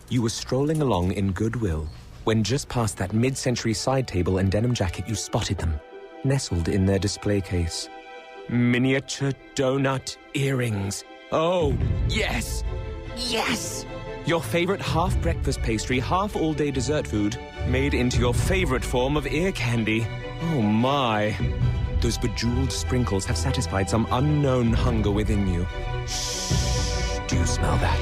You were strolling along in goodwill when just past that mid-century side table and denim jacket you spotted them, nestled in their display case. Miniature donut earrings. Oh, yes! Yes! Your favorite half-breakfast pastry, half-all-day dessert food, made into your favorite form of ear candy. Oh, my. Those bejeweled sprinkles have satisfied some unknown hunger within you. Shh. Do you smell that?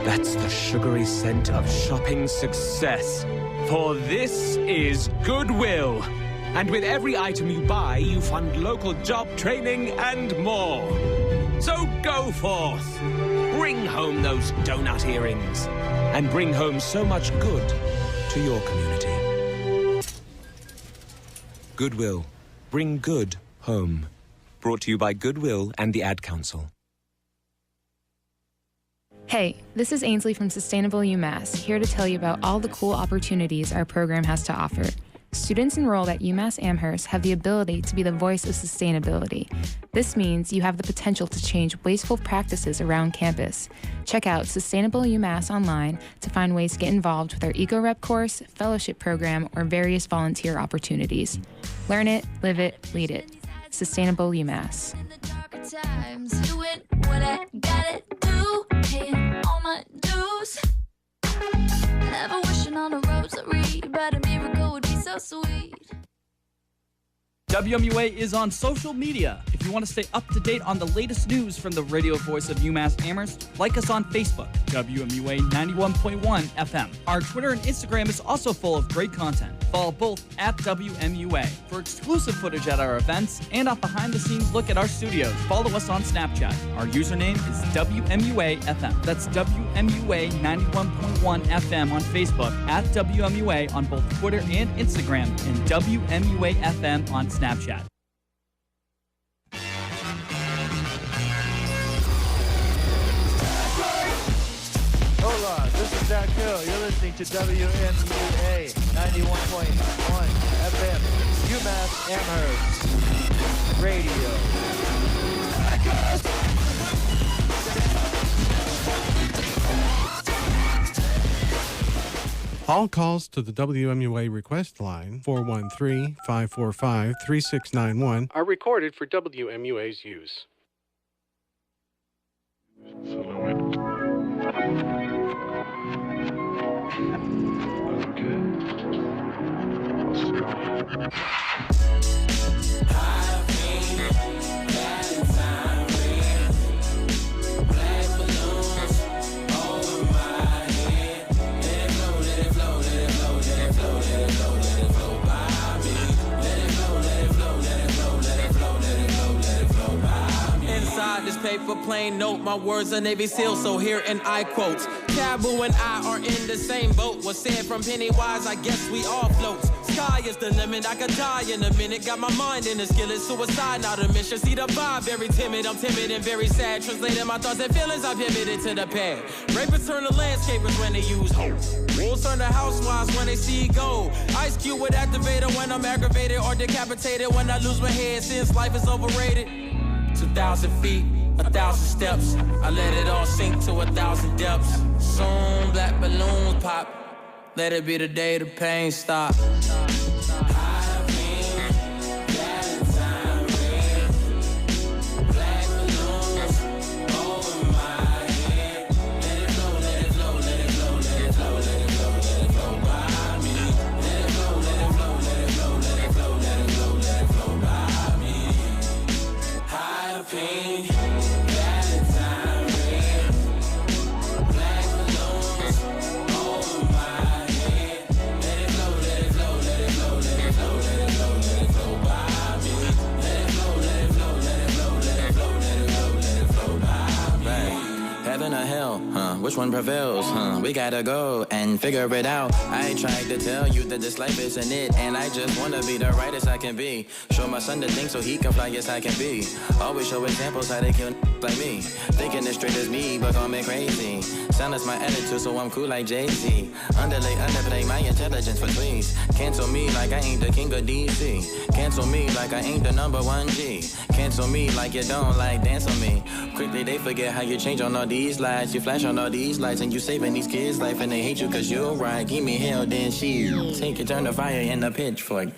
That's the sugary scent of shopping success. For this is Goodwill. And with every item you buy, you fund local job training and more. So go forth. Bring home those donut earrings. And bring home so much good to your community. Goodwill. Bring good home. Brought to you by Goodwill and the Ad Council. Hey, this is Ainsley from Sustainable UMass, here to tell you about all the cool opportunities our program has to offer. Students enrolled at UMass Amherst have the ability to be the voice of sustainability. This means you have the potential to change wasteful practices around campus. Check out Sustainable UMass online to find ways to get involved with our EcoRep course, fellowship program, or various volunteer opportunities. Learn it, live it, lead it. Sustainable UMass. Never wishing on a rosary, but a miracle would be so sweet. WMUA is on social media. If you want to stay up to date on the latest news from the radio voice of UMass Amherst, like us on Facebook, WMUA 91.1 FM. Our Twitter and Instagram is also full of great content. Follow both at WMUA for exclusive footage at our events and a behind-the-scenes look at our studios. Follow us on Snapchat. Our username is WMUA FM. That's WMUA 91.1 FM on Facebook, at WMUA on both Twitter and Instagram, and WMUA FM on Snapchat. Hola, this is Zach Hill. You're listening to WMUA 91.1 FM, UMass Amherst Radio. All calls to the WMUA request line, 413-545-3691, are recorded for WMUA's use. Inside this paper plain note, my words are Navy SEAL, so here and I quote. Taboo and I are in the same boat. Was said from Pennywise, I guess we all float. Sky is the limit, I could die in a minute. Got my mind in a skillet, suicide, not a mission. See the vibe, very timid, I'm timid and very sad. Translating my thoughts and feelings, I pivoted to the pad. Rapists turn to landscapers when they use hope. Wolves turn to housewives when they see gold. Ice Cube would activate it when I'm aggravated or decapitated when I lose my head since life is overrated. 2,000 feet, 1,000 steps. I let it all sink to 1,000 depths. Soon black balloons pop. Let it be the day the pain stop. Which one prevails, We gotta go and figure it out. I tried to tell you that this life isn't it, and I just wanna be the rightest I can be. Show my son the thing so he can fly as I can be. Always show examples how they kill like me. Thinking as straight as me, but call me crazy. Silence my attitude so I'm cool like Jay-Z. Underplay my intelligence for tweets. Cancel me like I ain't the king of DC. Cancel me like I ain't the number 1 G. Cancel me like you don't like dance on me. Quickly they forget how you change on all these lies. You flash on all these these lights and you saving these kids' life and they hate you cause you're right. Give me hell, then she take it, turn the fire in the pitchfork.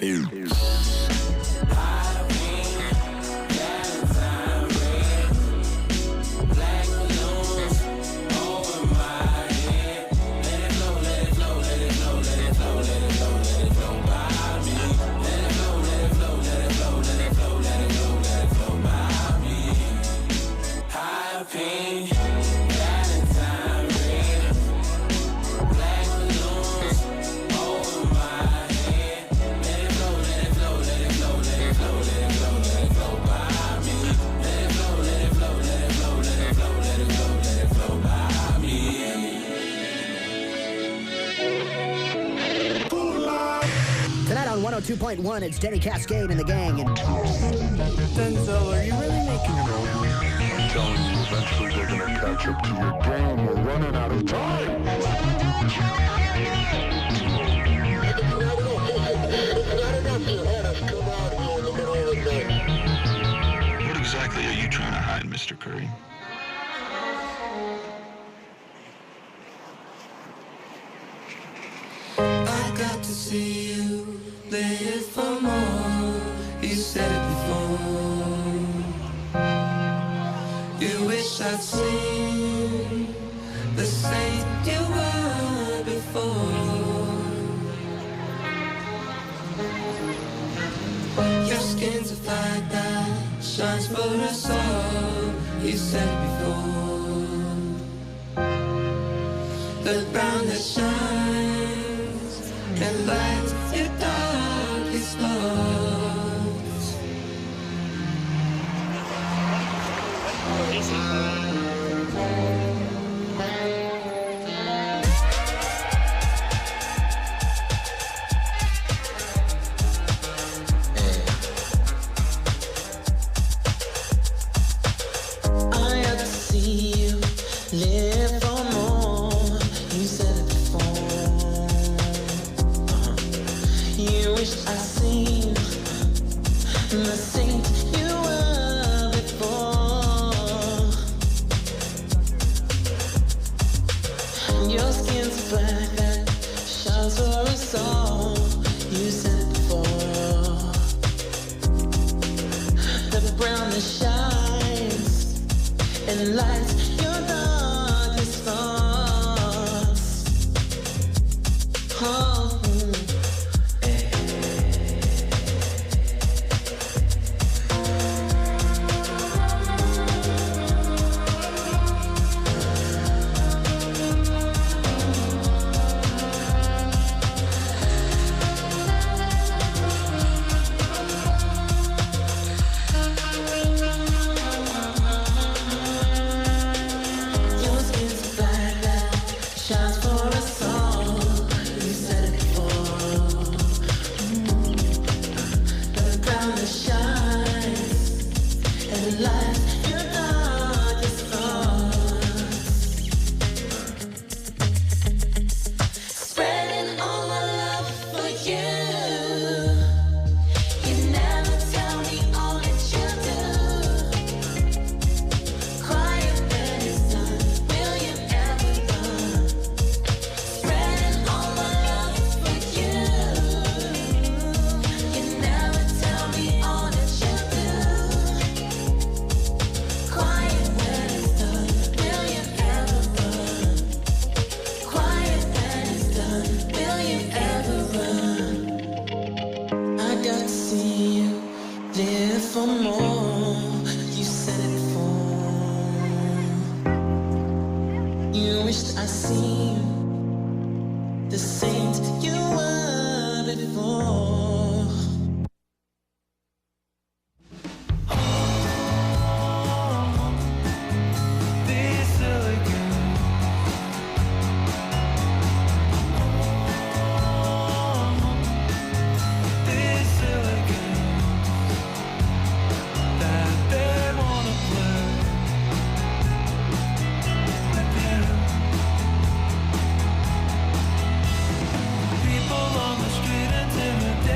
Tonight on 102.1, it's Denny Cascade and the gang. And Denzel, are you really making a movie? I'm telling you, eventually they're gonna catch up to your game. We're running out of time. What exactly are you trying to hide, Mr. Curry? I got to see you live for more. You said it before. You wish I'd seen the saint you were before. Your skin's a fire that shines for us all. You said it before. The ground that shines and lights your darkest thoughts. I got to see you live for more. You said it before. You wish I seen the saint you were before. Your skin's black that shines for us all. You said it before. The brown that shines and lights your darkest thoughts. Oh. Your skin's black that shines for us all. You said it before. The ground that shines and lights your darkest thoughts. Spreading all my love for you. You never tell me all that you do. Quiet when it's done. Will you ever run? Spreading all my love for you. You never tell me all that you do. Quiet when it's done. Will you ever run? Quiet when it's done. Will you ever run? I got to see you live for more. You said it before. You wished I seen the saint you were before. This again. This again. That they wanna play again. People on the street intimidate.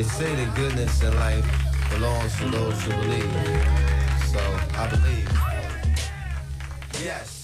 They say that goodness in life belongs to those who believe. So I believe. Yes.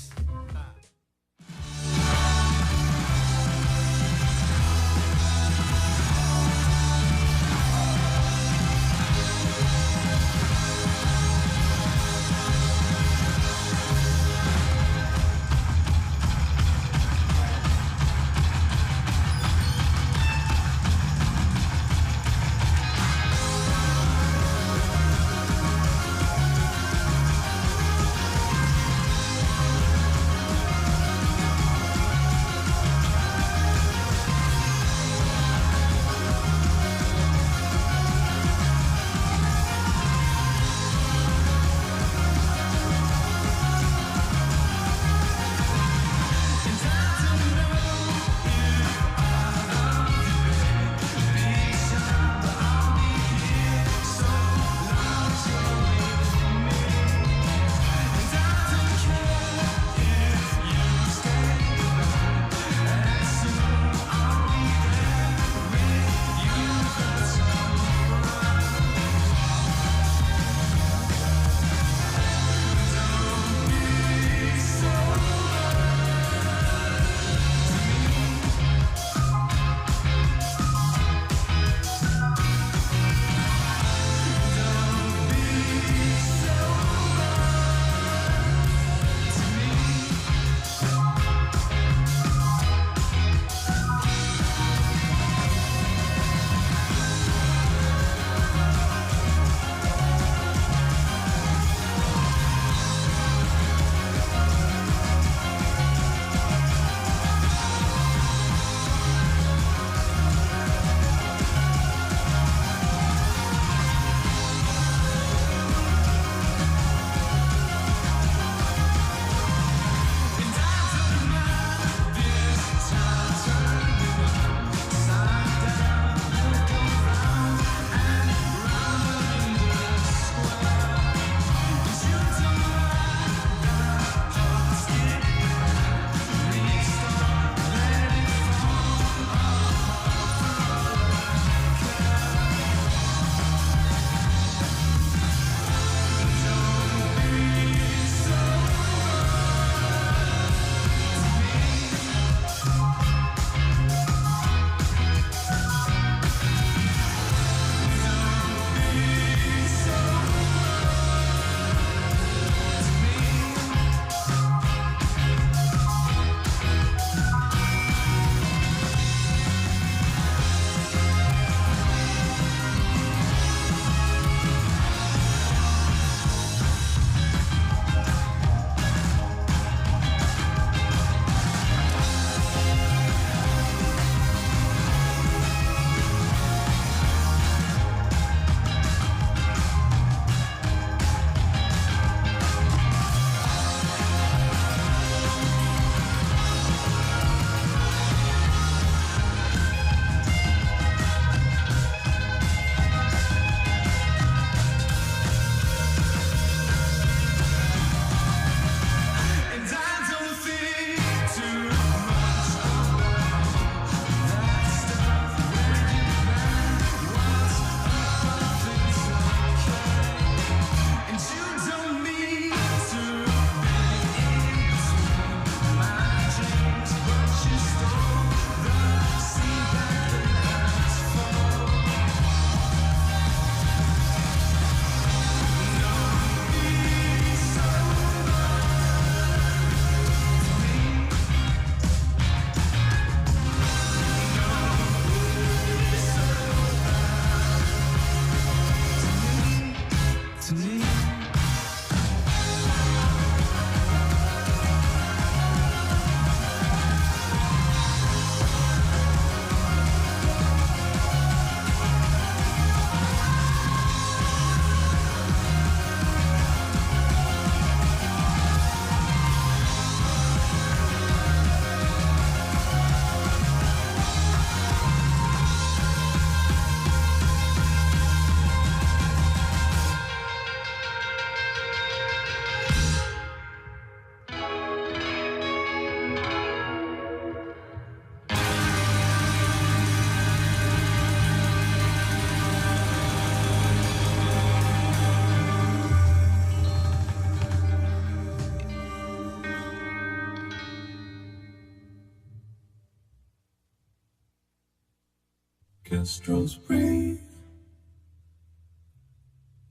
Kestrels breathe,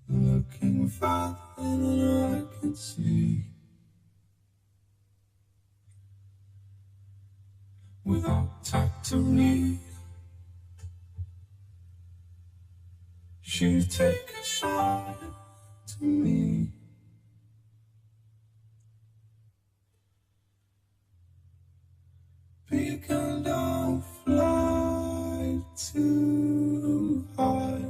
looking farther than I can see. Without tact to read, she'd take a shot to me. Beacon, don't fly too high.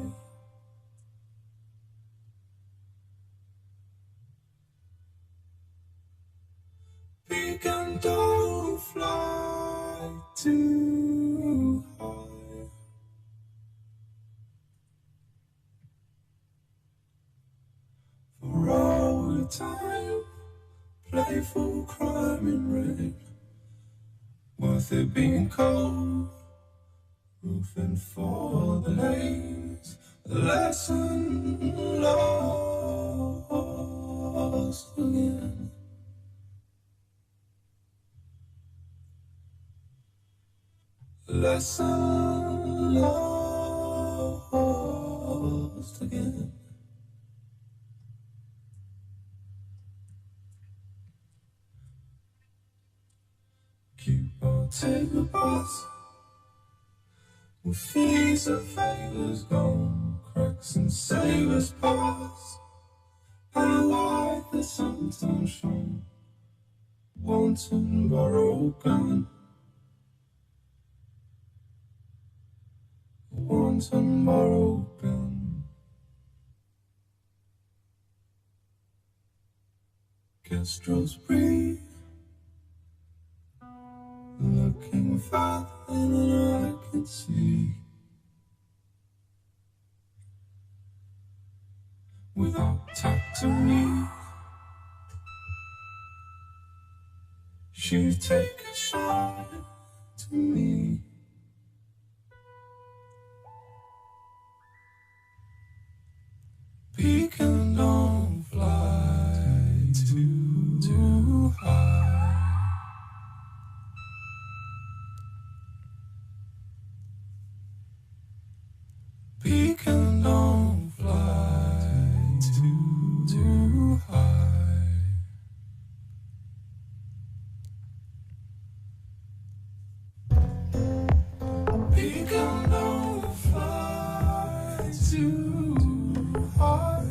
Beacon, don't fly too high. For all the time, playful crime in rain. Worth it being cold, roofing for the lanes. A lesson lost again. A lesson lost again. Take the bus with fees and favors gone, cracks and sailors pass, and a light that sometimes shone. Wanton borrowed gun, wanton borrowed gun. Kestrels breathe, looking farther than I can see. Without tact to read, she'd take a shot to me. Beacon, don't fly too high. Beacon, don't fly too high. Beacon, don't fly too high.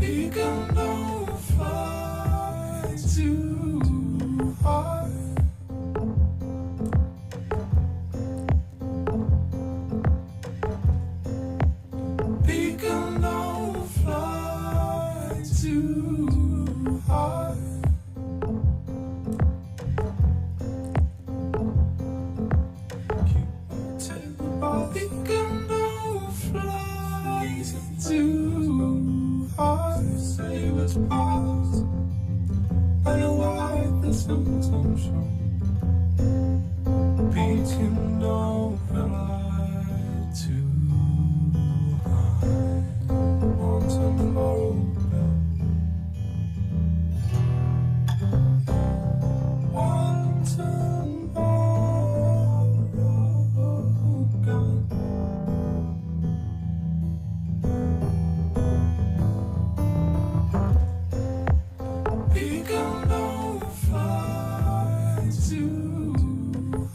Beacon, don't fly too high. Beacon, don't fly too high. Take the ball. Beacon, don't fly too high. Sailors pass, and a light that sometimes shone. Beacon, don't fly too high. Wanton borrowed gun, wanton borrowed gun. Beacon, don't fly too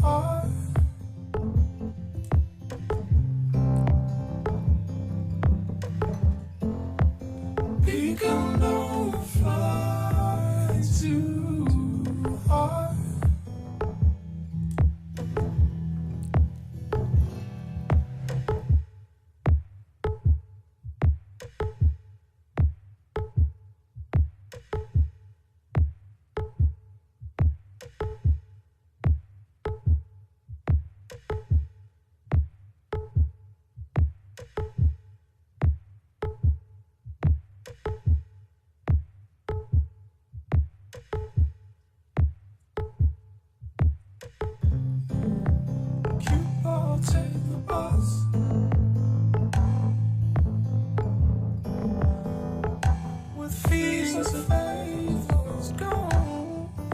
high. Beacon, don't fly too high. I'll take the bus with fees as faith was gone.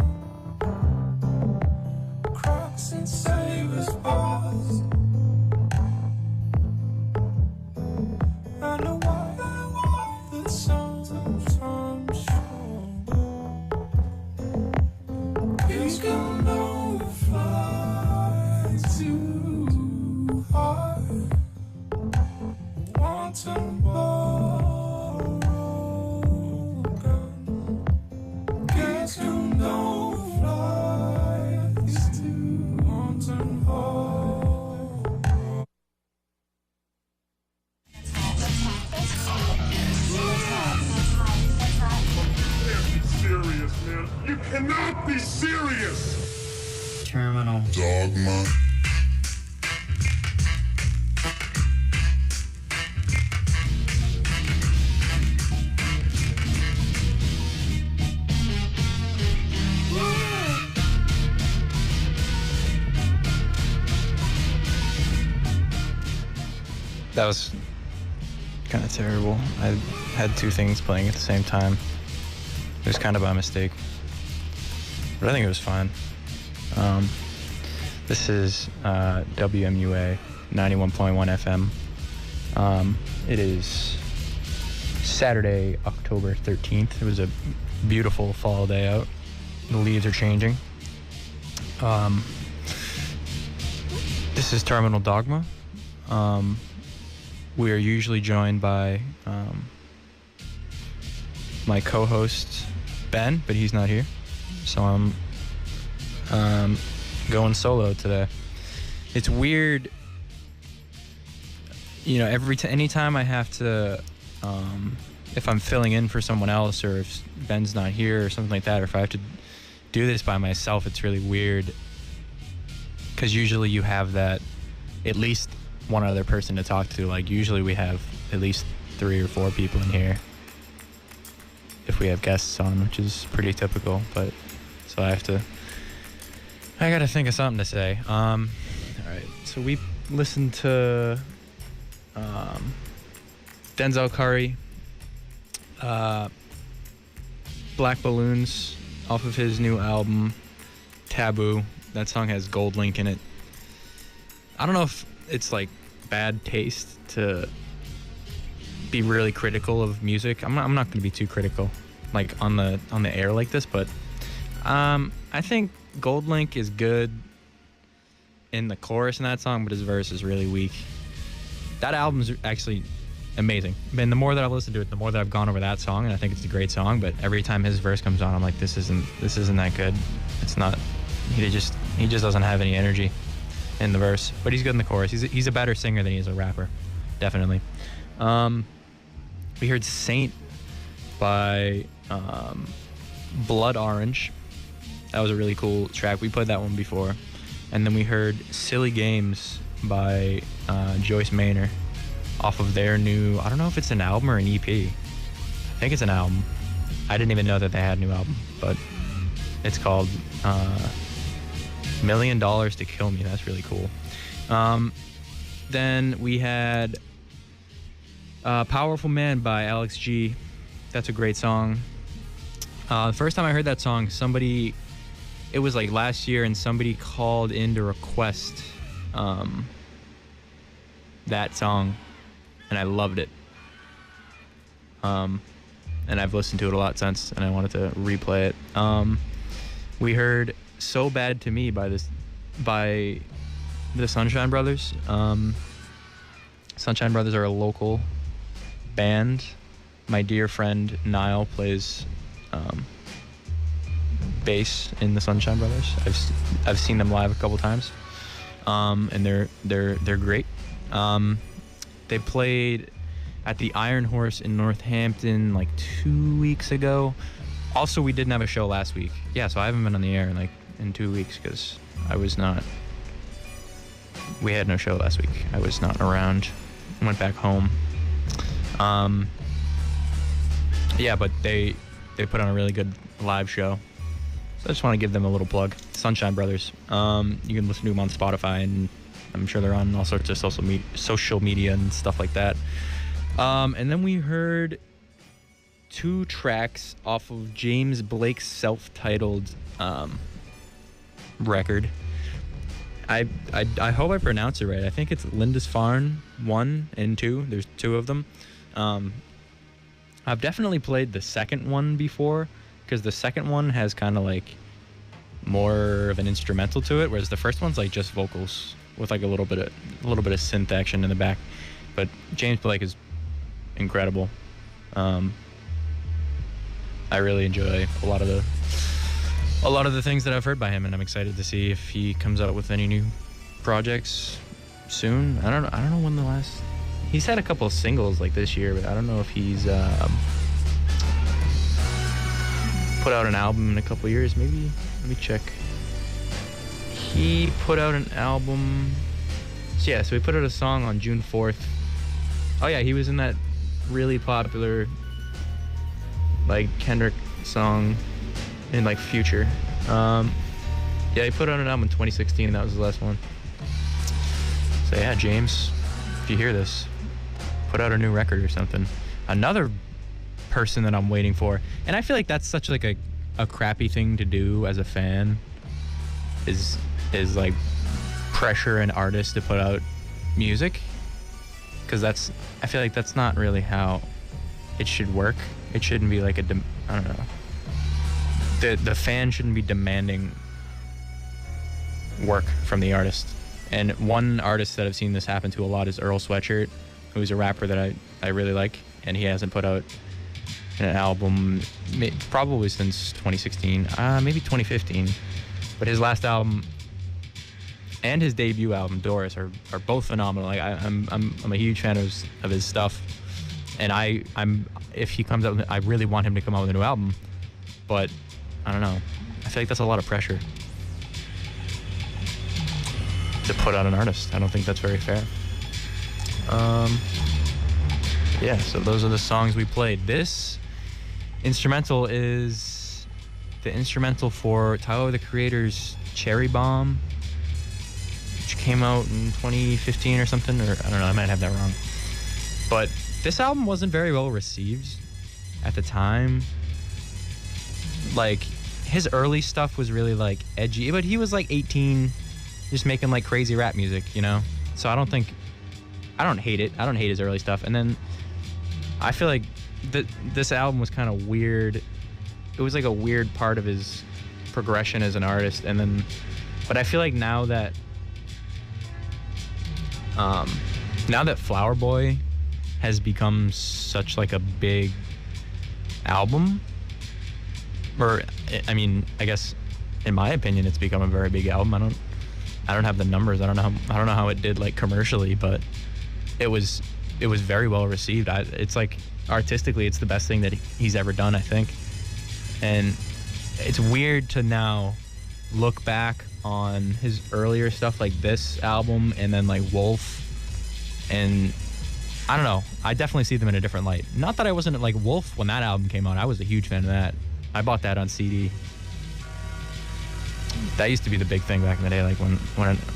fly. Wanton borrow gun. Guess you know flies to wanton borrow. Serious, man. You cannot be serious. Terminal. Dogma. That was kind of terrible. I had two things playing at the same time. It was kind of by mistake, but I think it was fine. This is WMUA 91.1 FM. It is Saturday, October 13th. It was a beautiful fall day out. The leaves are changing. This is Terminal Dogma. We are usually joined by my co-host Ben, but he's not here, so I'm going solo today. It's weird, you know. Anytime I have to, if I'm filling in for someone else, or if Ben's not here or something like that, or if I have to do this by myself, it's really weird. Because usually you have that at least one other person to talk to. Like usually we have at least 3 or 4 people in here if we have guests on, which is pretty typical. But so I gotta think of something to say. All right, so we listened to Denzel Curry, Black Balloons off of his new album Taboo. That song has Gold Link in it. I don't know if it's like bad taste to be really critical of music. I'm not going to be too critical like on the air like this, but I think Gold Link is good in the chorus in that song, but his verse is really weak. That album's actually amazing. And the more that I've listened to it, the more that I've gone over that song, and I think it's a great song, but every time his verse comes on, I'm like, this isn't that good. It's not. He just doesn't have any energy in the verse, but he's good in the chorus. He's a better singer than he is a rapper, definitely. We heard Saint by Blood Orange. That was a really cool track. We played that one before. And then we heard Silly Games by Joyce Maynor off of their new, I don't know if it's an album or an EP. I think it's an album. I didn't even know that they had a new album, but it's called $1 Million to Kill Me. That's really cool. Then we had Powerful Man by Alex G. That's a great song. The first time I heard that song, it was like last year, and somebody called in to request that song, and I loved it. And I've listened to it a lot since, and I wanted to replay it. We heard So Bad to Me by the Sunshine Brothers. Sunshine Brothers are a local band. My dear friend Niall plays bass in the Sunshine Brothers. I've seen them live a couple times, and they're great. They played at the Iron Horse in Northampton like 2 weeks ago. Also, we didn't have a show last week. Yeah, so I haven't been on the air in 2 weeks because we had no show last week. I was not around. I went back home. Yeah, but they put on a really good live show. So I just want to give them a little plug. Sunshine Brothers. You can listen to them on Spotify, and I'm sure they're on all sorts of social media and stuff like that. And then we heard 2 tracks off of James Blake's self-titled record. I hope I pronounce it right. I think it's Lindisfarne 1 and 2. There's 2 of them. I've definitely played the second one before, because the second one has kind of like more of an instrumental to it, whereas the first one's like just vocals. with like a little bit of synth action in the back. But James Blake is incredible. I really enjoy a lot of the things that I've heard by him, and I'm excited to see if he comes out with any new projects soon. I don't know when the last. He's had a couple of singles like this year, but I don't know if he's put out an album in a couple of years. Maybe, let me check. He put out an album. So he put out a song on June 4th. Oh yeah, he was in that really popular like Kendrick song in like Future. He put out an album in 2016. That was the last one. So yeah, James, if you hear this, put out a new record or something. Another person that I'm waiting for, and I feel like that's such like a crappy thing to do as a fan, is like pressure an artist to put out music, because I feel like that's not really how it should work. It shouldn't be like I don't know. The fan shouldn't be demanding work from the artist. And one artist that I've seen this happen to a lot is Earl Sweatshirt, who's a rapper that I really like, and he hasn't put out an album probably since 2016, maybe 2015. But his last album and his debut album, Doris, are both phenomenal. Like I'm a huge fan of his stuff, and if he comes out, I really want him to come out with a new album. But I don't know. I feel like that's a lot of pressure to put out an artist. I don't think that's very fair. So those are the songs we played. This instrumental is the instrumental for Tyler, the Creator's Cherry Bomb, which came out in 2015 or something, or I don't know, I might have that wrong. But this album wasn't very well received at the time. Like, his early stuff was really like edgy, but he was like 18, just making like crazy rap music, you know? So I don't hate it. I don't hate his early stuff. And then I feel like this album was kind of weird. It was like a weird part of his progression as an artist. And then, but I feel like now that Flower Boy has become such like a big album, or I mean, I guess in my opinion, it's become a very big album. I don't have the numbers. I don't know how it did like commercially, but it was very well received. It's like artistically, it's the best thing that he's ever done, I think. And it's weird to now look back on his earlier stuff like this album and then like Wolf, and I don't know. I definitely see them in a different light. Not that I wasn't like Wolf when that album came out. I was a huge fan of that. I bought that on CD. That used to be the big thing back in the day, like when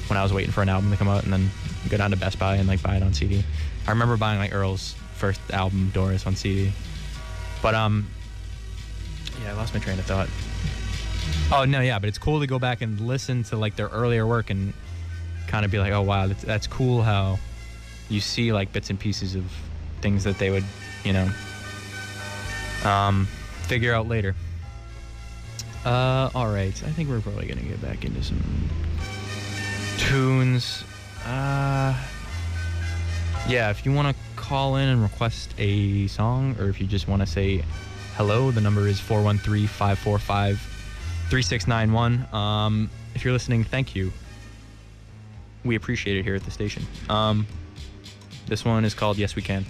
I was waiting for an album to come out and then go down to Best Buy and like buy it on CD. I remember buying like Earl's first album, Doris, on CD. But I lost my train of thought. Oh no, yeah, but it's cool to go back and listen to like their earlier work and kind of be like, oh wow, that's cool how you see like bits and pieces of things that they would, figure out later. All right, I think we're probably gonna get back into some tunes. If you want to call in and request a song, or if you just want to say hello, the number is 413-545-3691. If you're listening, thank you. We appreciate it here at the station. This one is called Yes We Can.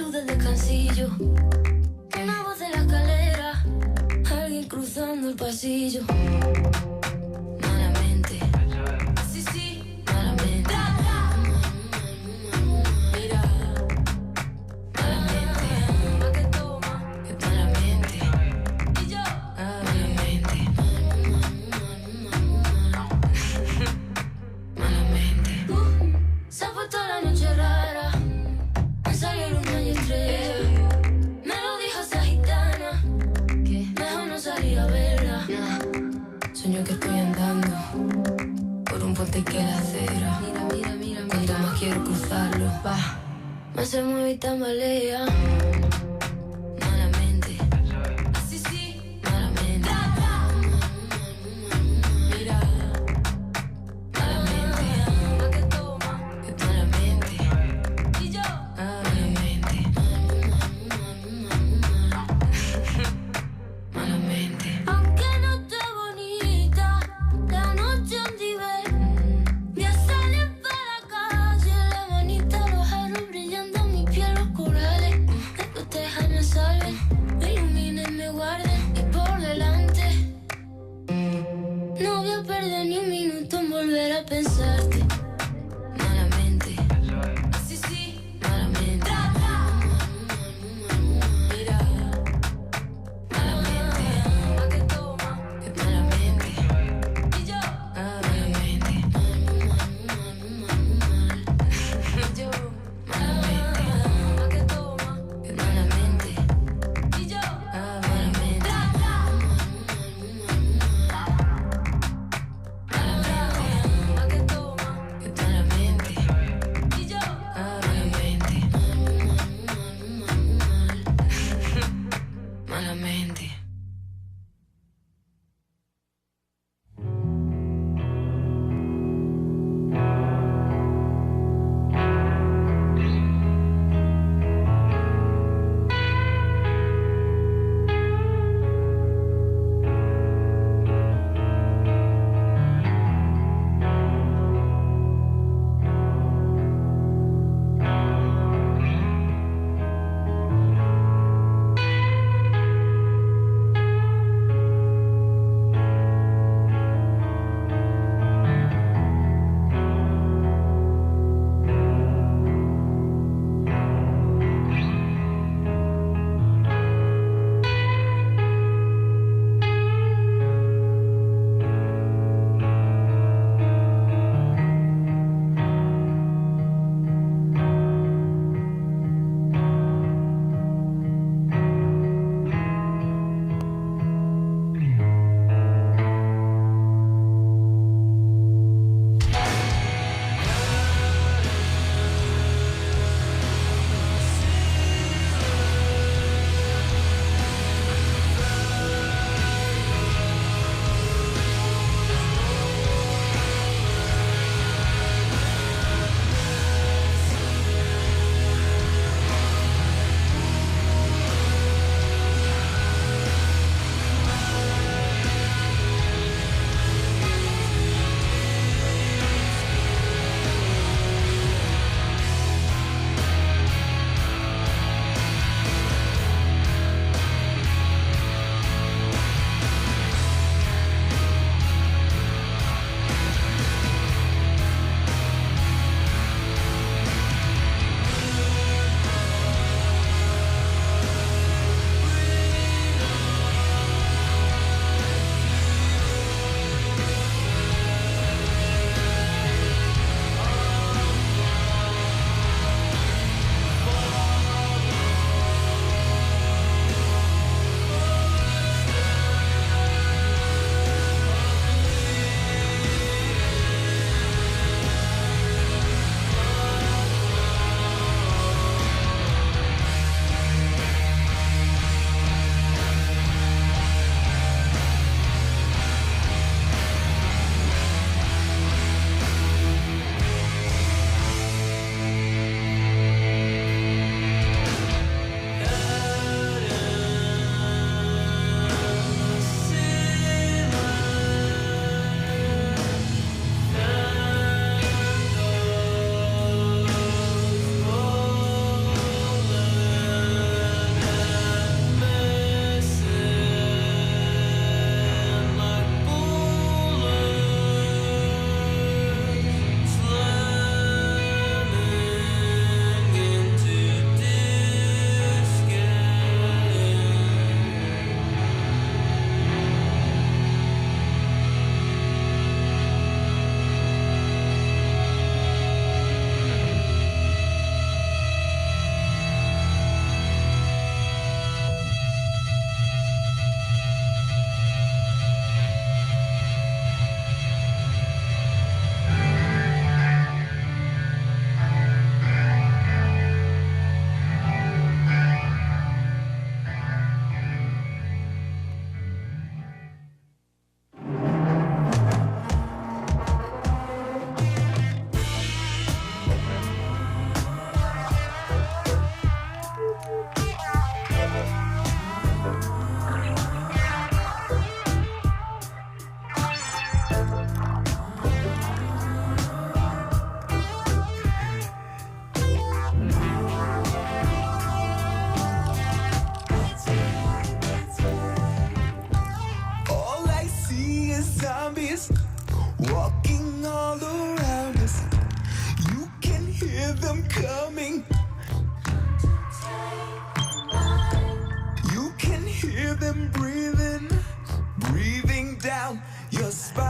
luz del descansillo. Una voz de la escalera. Alguien cruzando el pasillo. Malamente. Sí, sí, malamente. Mira. Malamente. Que toma. Que malamente. Y yo. Malamente. Malamente. Se ha puesto la noche rara. Me salió luna y estrella. Me lo dijo esa gitana. Que mejor no salir a verla. Sueño que estoy andando por un puente que la acera. Mira, mira, mira. Cuanto más quiero cruzarlo, va. Más se mueve y tambalea. Malamente. Así sí, malamente. Mira. Malamente. Que toma. Que malamente. Y yo. Malamente. Malamente. Aunque no esté bonita, la noche donde ve. Ya salen para la calle, la manita, los aros brillando, mi piel, los corales. them breathing down your spine.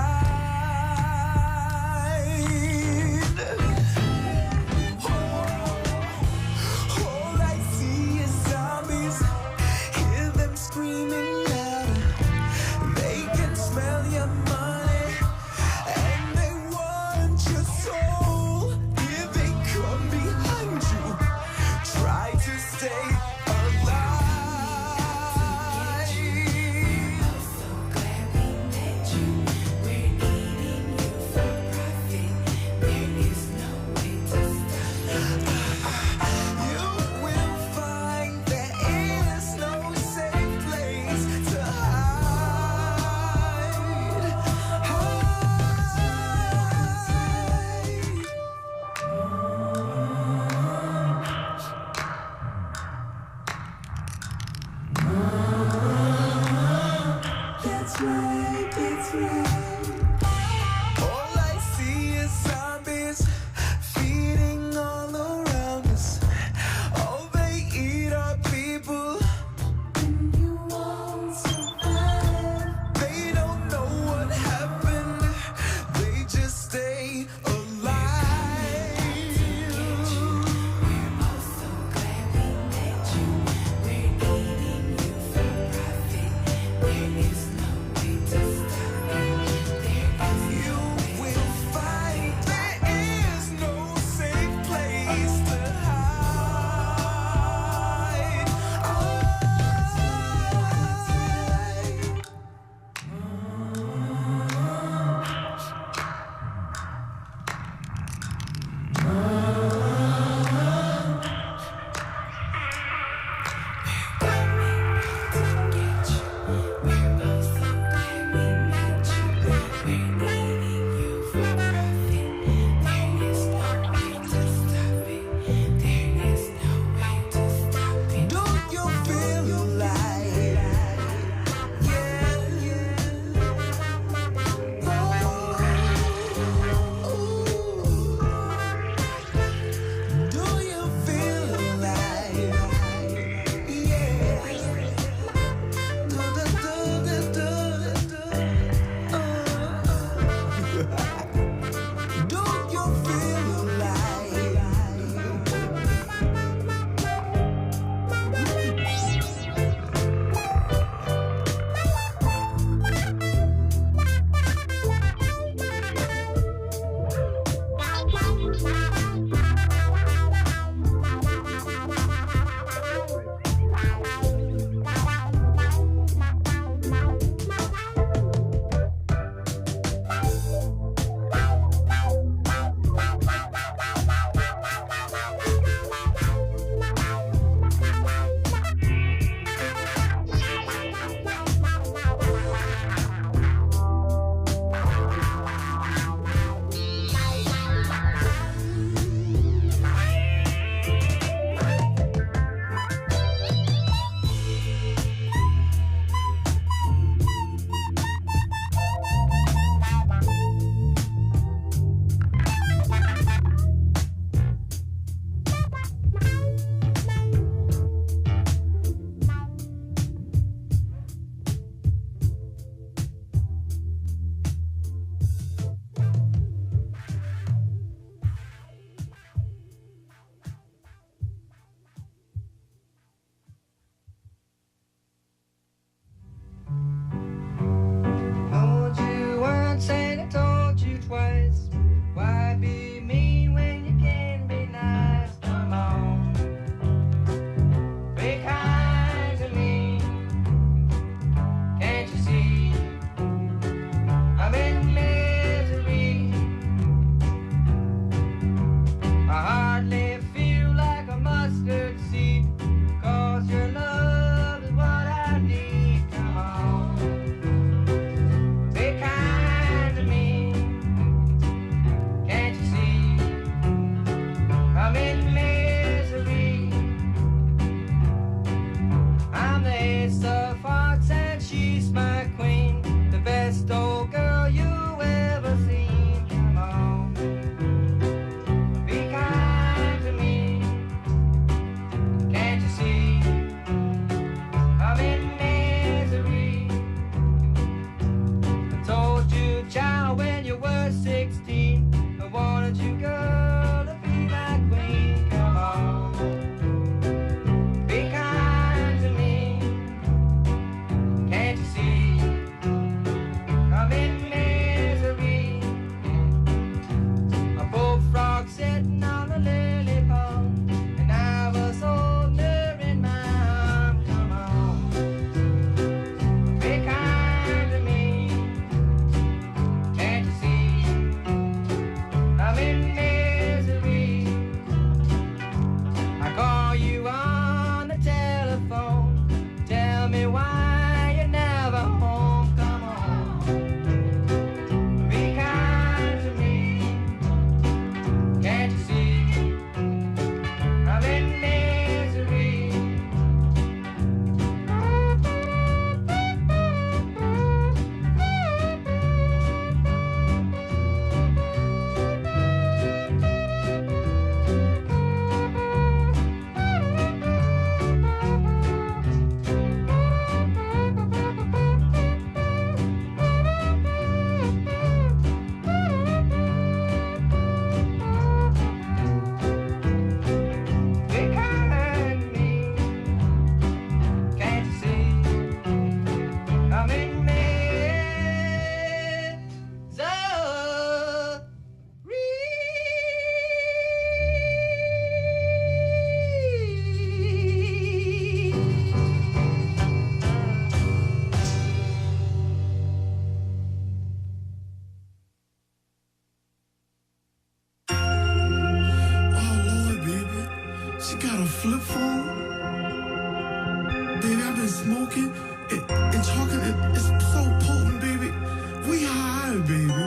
All I see is zombies, hear them screaming louder. They can smell your money and they want your soul. Here they come behind you, try to stay alive. got a flip phone? Baby, I've been smoking and talking. It's so potent, baby. We high, baby.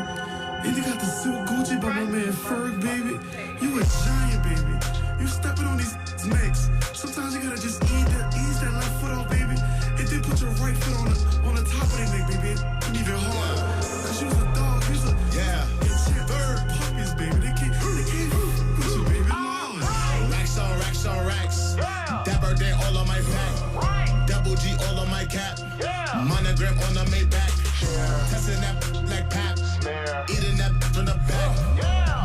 And you got the silk Gucci by my man Ferg, baby. You a giant, baby. You stepping on these necks. Sometimes you gotta just ease that left foot off, baby. And then put your right foot on the top of their neck, baby. And even harder. Cause you was a dog. You was a bird puppies, baby. They can't with you, baby. Racks on racks. Dapper day all on my back. Double G all on my cap. Monogram on the Maybach. Testing that like pap. Eating that from the back.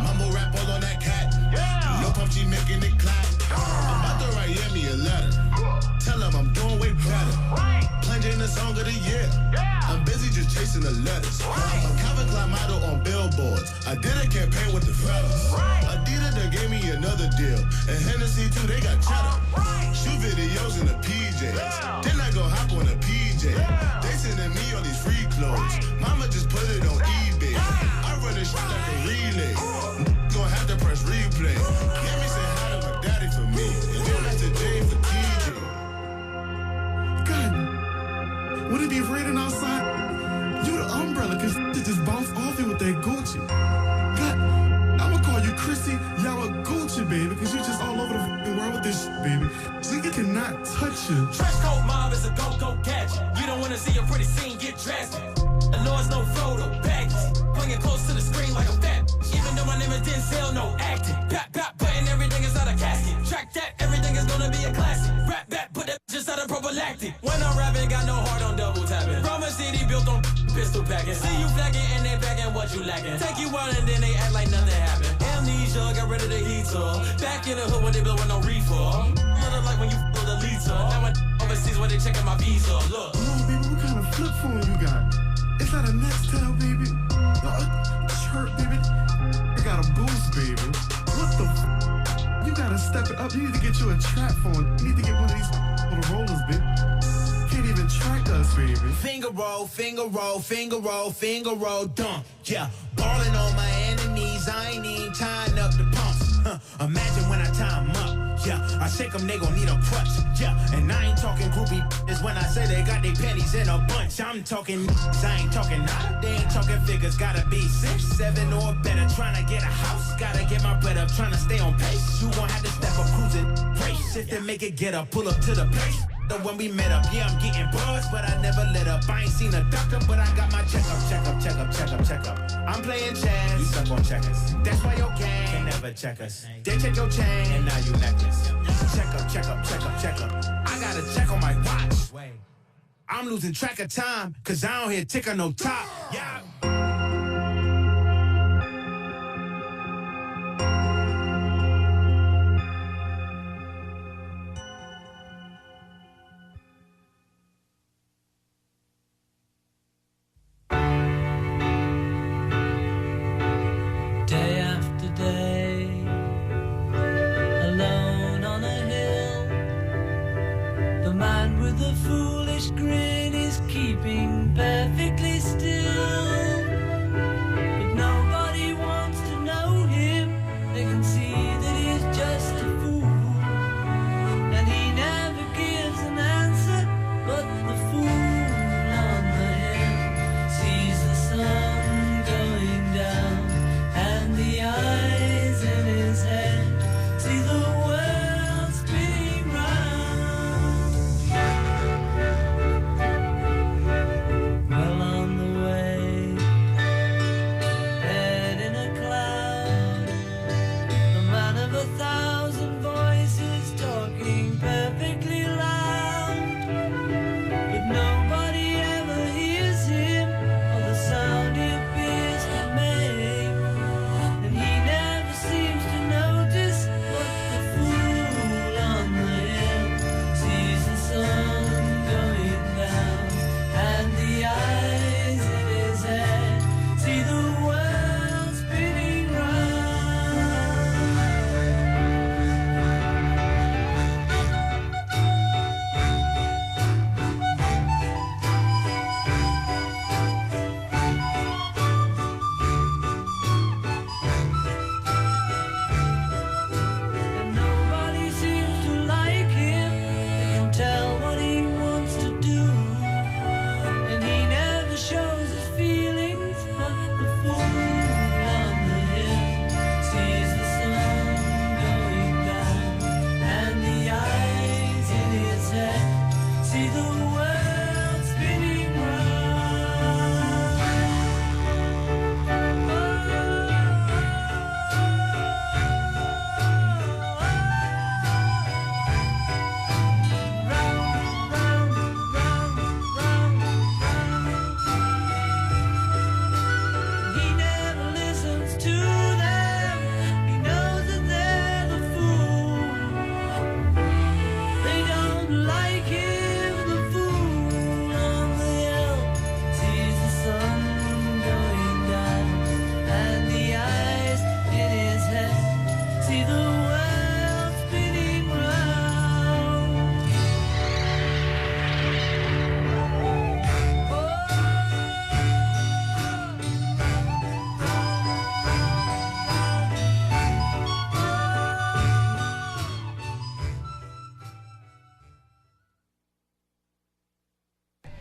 Mumble rap all on that cat. No PUBG making it clap. I'm about to write Yemi a letter. Tell him I'm doing way better. Playing the song of the year. I'm busy just chasing the letters. I'm a Calvin Klein model on billboards. I did a campaign with the fellas. Adidas they gave me another deal. And Hennessy too, they got cheddar. Shoot videos in the PJs. Then I go hop on a PJ. They sending me all these free clothes. Mama just put it on eBay. I run this shit like a relay. Gonna have to press replay. Give me say hi to my daddy for me. And then Mr. J for TJ. God, would it be raining outside? You the umbrella, cause it just bounced off you with that Gucci. God, I'ma call you Chrissy Yamaguchi, baby, cause you just all over the fucking world with this shit, baby. Nigga cannot touch you. Dress code mob is a go-go gadget. You don't wanna see a pretty scene get drastic. The Lord's no Frodo, baggies. Bring it close to the screen like a fat. Even though my name is Denzel, no acting. Pap, pap, putting everything inside a casket. Track that, everything is gonna be a classic. Rap that, put that just out of prophylactic. When I'm rapping, got no heart on double tapping. From a city built on pistol packing. See you flagging and they packing what you lacking. Take you out and then they act like nothing happened. Amnesia, got rid of the heater. Back in the hood when they built with no reefer. Little like when you feel the liter. Now I'm overseas when they checking my visa. Look. No, baby, what kind of flip phone you got? It's not a Nextel, baby. No, a chirp, baby. It got a boost, baby. What the You gotta step it up. You need to get you a trap phone. You need to get one of these little rollers, baby. Can't even track us, baby. Finger roll, dunk. Yeah, balling on my enemies. I ain't even tying up the pumps. Imagine when I tie 'em up. Yeah, I shake 'em, they gon' need a crutch. Yeah, and I ain't talking groupie is when I say they got their pennies in a bunch. I'm talking I ain't talking nada. They ain't talking figures. Gotta be 6, 7 or better. Trying to get a house. Gotta get my bread up. Trying to stay on pace. You gon' have to step up cruising. Race if they make it get up. Pull up to the place. When we met up, yeah, I'm getting buzzed, but I never lit up. I ain't seen a doctor, but I got my checkup. I'm playing chess, you stuck on checkers. That's why your gang can never check us. They check your chain, and now you necklace. Check up. I got a check on my watch. I'm losing track of time, cause I don't hear tick on no top. Yeah. Grin is keeping perfectly still, but nobody wants to know him. They can see that he's just a fool, and he never gives an answer. But the fool on the hill sees the sun going down, and the eyes in his head see the world spinning round. Well, on the way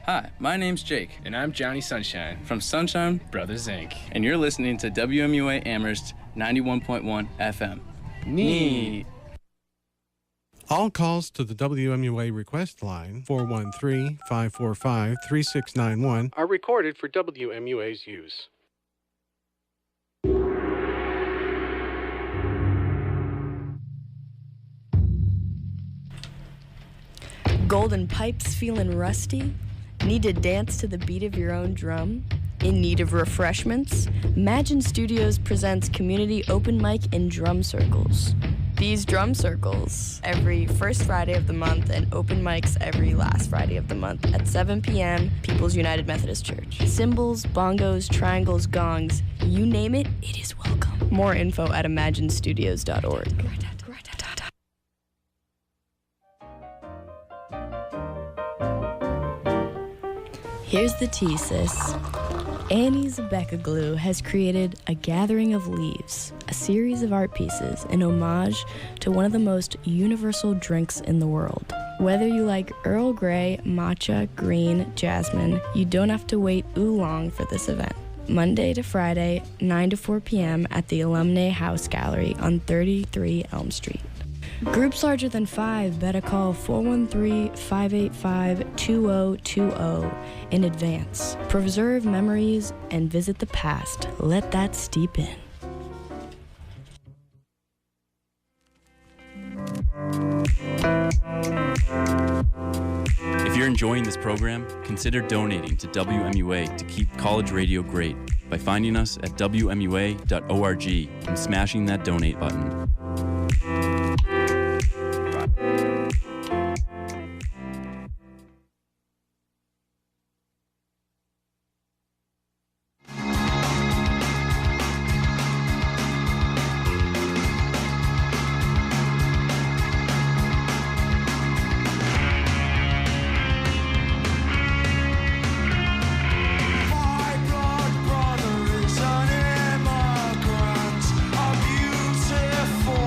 Hi, my name's Jake. And I'm Johnny Sunshine from Sunshine Brothers Inc. And you're listening to WMUA Amherst 91.1 FM. Neat. All calls to the WMUA request line, 413-545-3691, are recorded for WMUA's use. Golden pipes feeling rusty? Need to dance to the beat of your own drum? In need of refreshments? Imagine Studios presents community open mic and drum circles. These drum circles every first Friday of the month and open mics every last Friday of the month at 7 p.m. People's United Methodist Church. Cymbals, bongos, triangles, gongs, you name it, it is welcome. More info at imaginestudios.org. Here's the tea, sis. Annie Zabekaglu has created A Gathering of Leaves, a series of art pieces in homage to one of the most universal drinks in the world. Whether you like Earl Grey, matcha, green, jasmine, you don't have to wait long for this event. Monday to Friday, 9 to 4 p.m. at the Alumni House Gallery on 33 Elm Street. Groups larger than 5 better call 413-585-2020 in advance. Preserve memories and visit the past. Let that steep in. If you're enjoying this program, consider donating to WMUA to keep college radio great by finding us at WMUA.org and smashing that donate button. Brothers and immigrants, a beautiful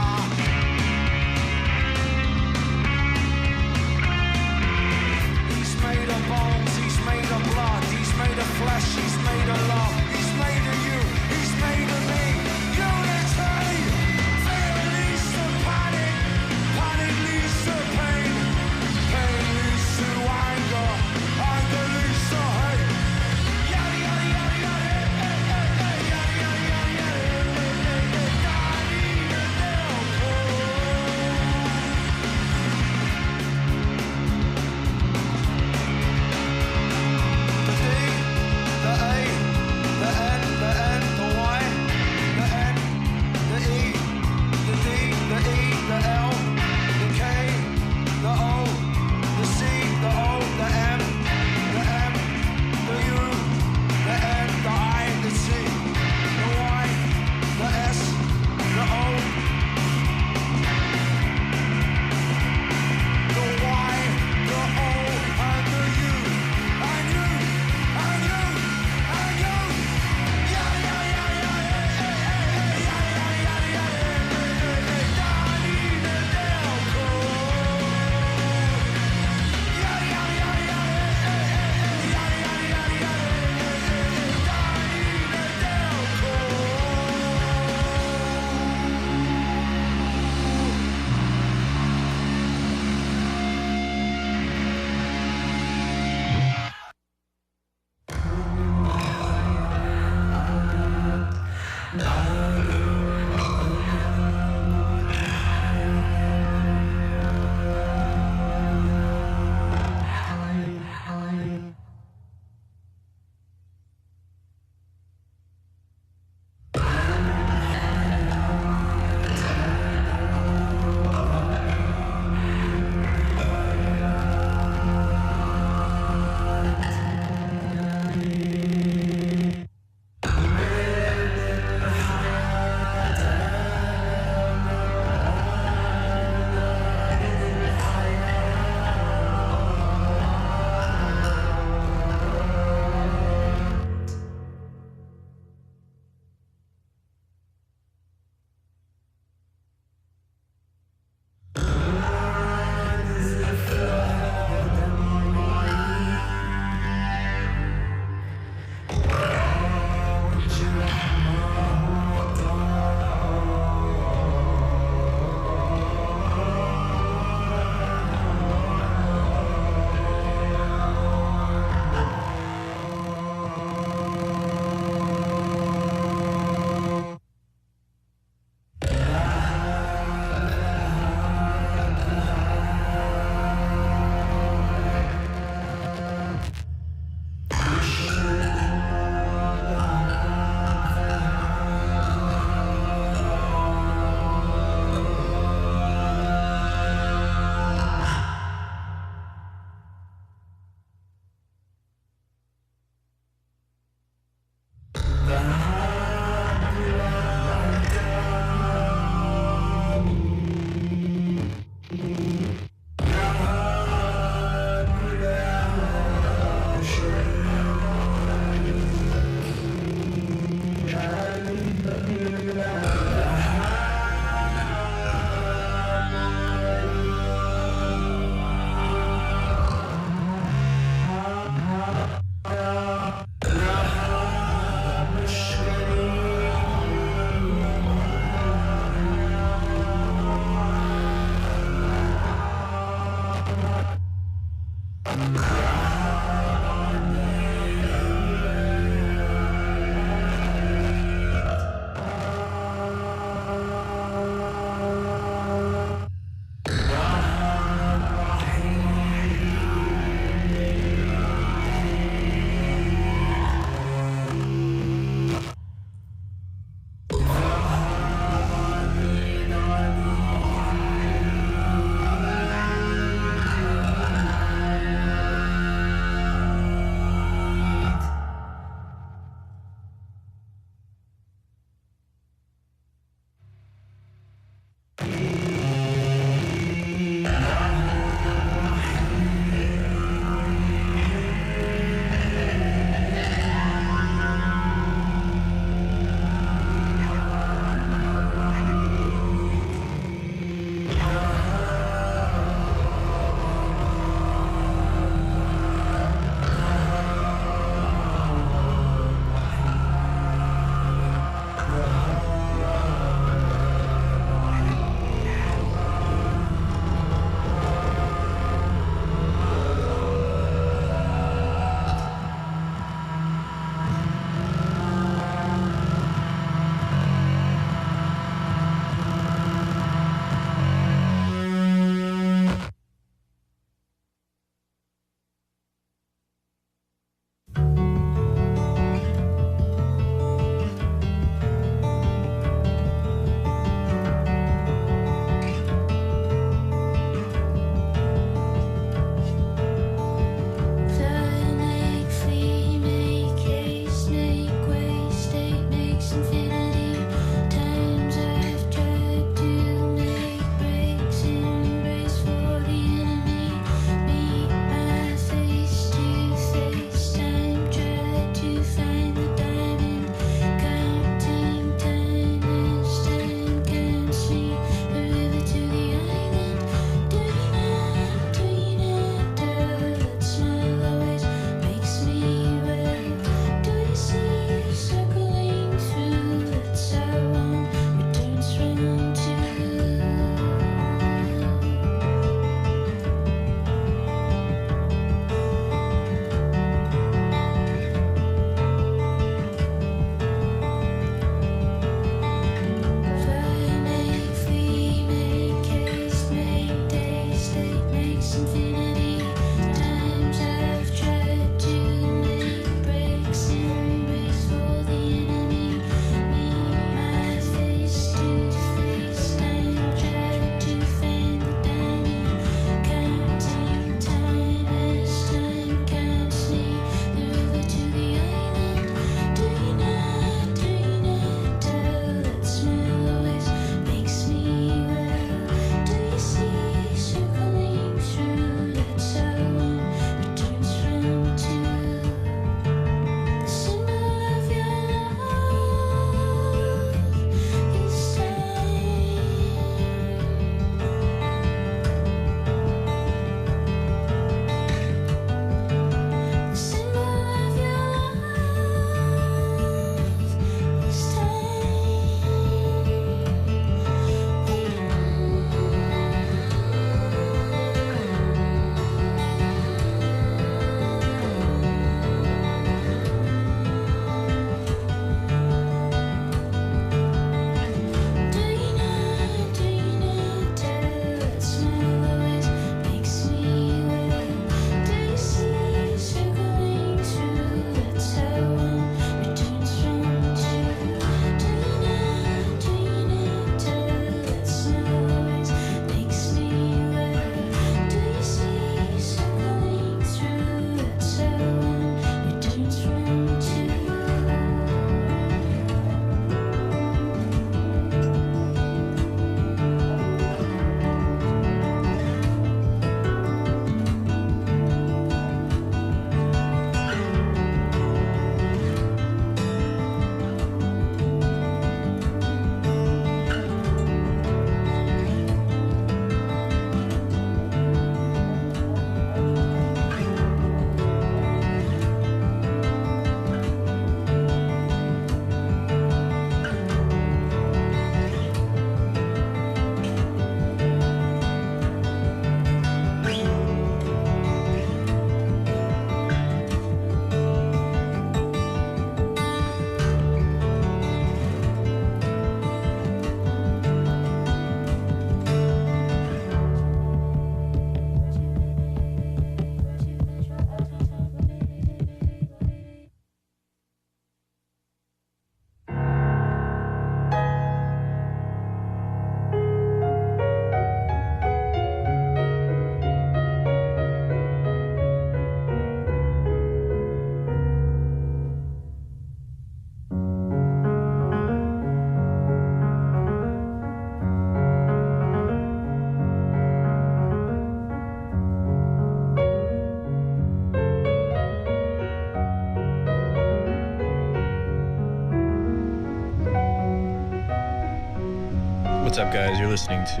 What's up, guys? You're listening to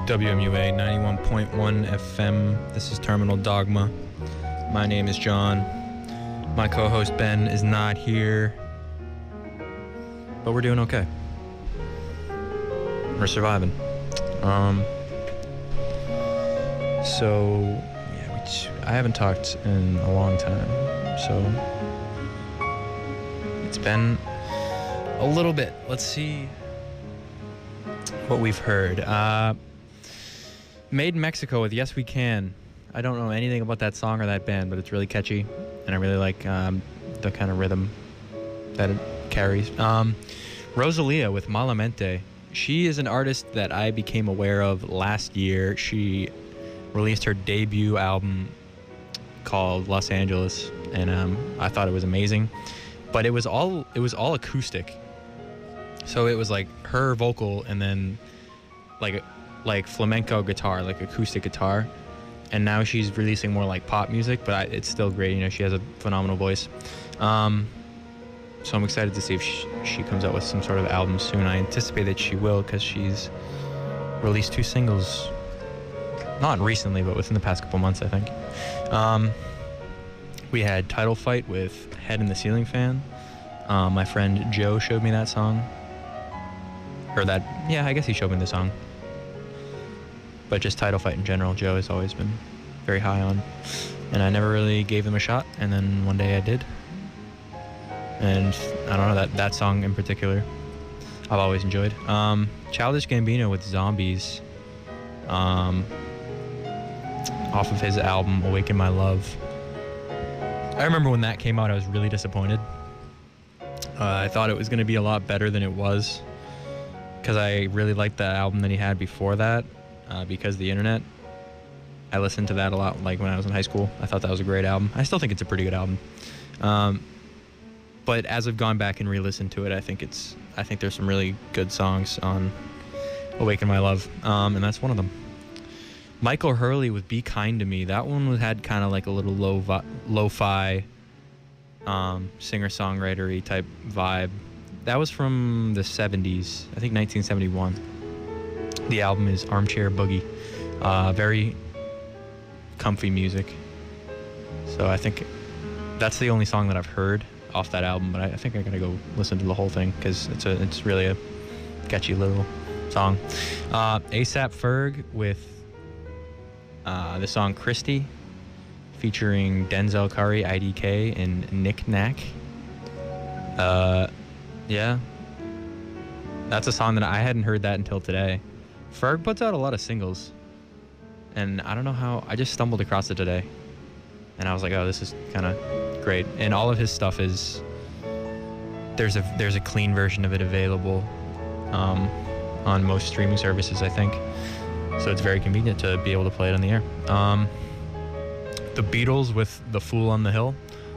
WMUA 91.1 FM. This is Terminal Dogma. My name is John. My co-host Ben is not here, but we're doing okay. We're surviving. So yeah, I haven't talked in a long time, so it's been a little bit. Let's see what we've heard. Made in Mexico with Yes We Can. I don't know anything about that song or that band, but it's really catchy, and I really like the kind of rhythm that it carries. Rosalia with Malamente. She is an artist that I became aware of last year. She released her debut album called Los Angeles, and I thought it was amazing. But it was all acoustic. So it was like her vocal and then like flamenco guitar, like acoustic guitar. And now she's releasing more like pop music, but it's still great. You know, she has a phenomenal voice. So I'm excited to see if she comes out with some sort of album soon. I anticipate that she will, because she's released 2 singles, not recently, but within the past couple months, I think. We had Title Fight with Head in the Ceiling Fan. My friend Joe showed me that song. I guess he showed me the song. But just Title Fight in general, Joe has always been very high on. And I never really gave them a shot, and then one day I did. And I don't know, that song in particular, I've always enjoyed. Childish Gambino with Zombies, off of his album Awaken My Love. I remember when that came out, I was really disappointed. I thought it was going to be a lot better than it was, because I really liked the album that he had before that, Because the Internet. I listened to that a lot, like when I was in high school. I thought that was a great album. I still think it's a pretty good album. But as I've gone back and re-listened to it, I think there's some really good songs on Awaken My Love, and that's one of them. Michael Hurley with Be Kind to Me. That one had kind of like a little lo-fi singer-songwriter-y type vibe. That was from the 70s, I think 1971. The album is Armchair Boogie. Very comfy music. So I think that's the only song that I've heard off that album, but I think I gotta go listen to the whole thing, because it's really a catchy little song. A$AP Ferg with the song Christy, featuring Denzel Curry, IDK, and Nick Nack. Yeah, that's a song that I hadn't heard that until today. Ferg puts out a lot of singles, and I don't know how, I just stumbled across it today, and I was like, oh, this is kind of great. And all of his stuff is, there's a clean version of it available on most streaming services, I think, so it's very convenient to be able to play it on the air. The Beatles with The Fool on the Hill,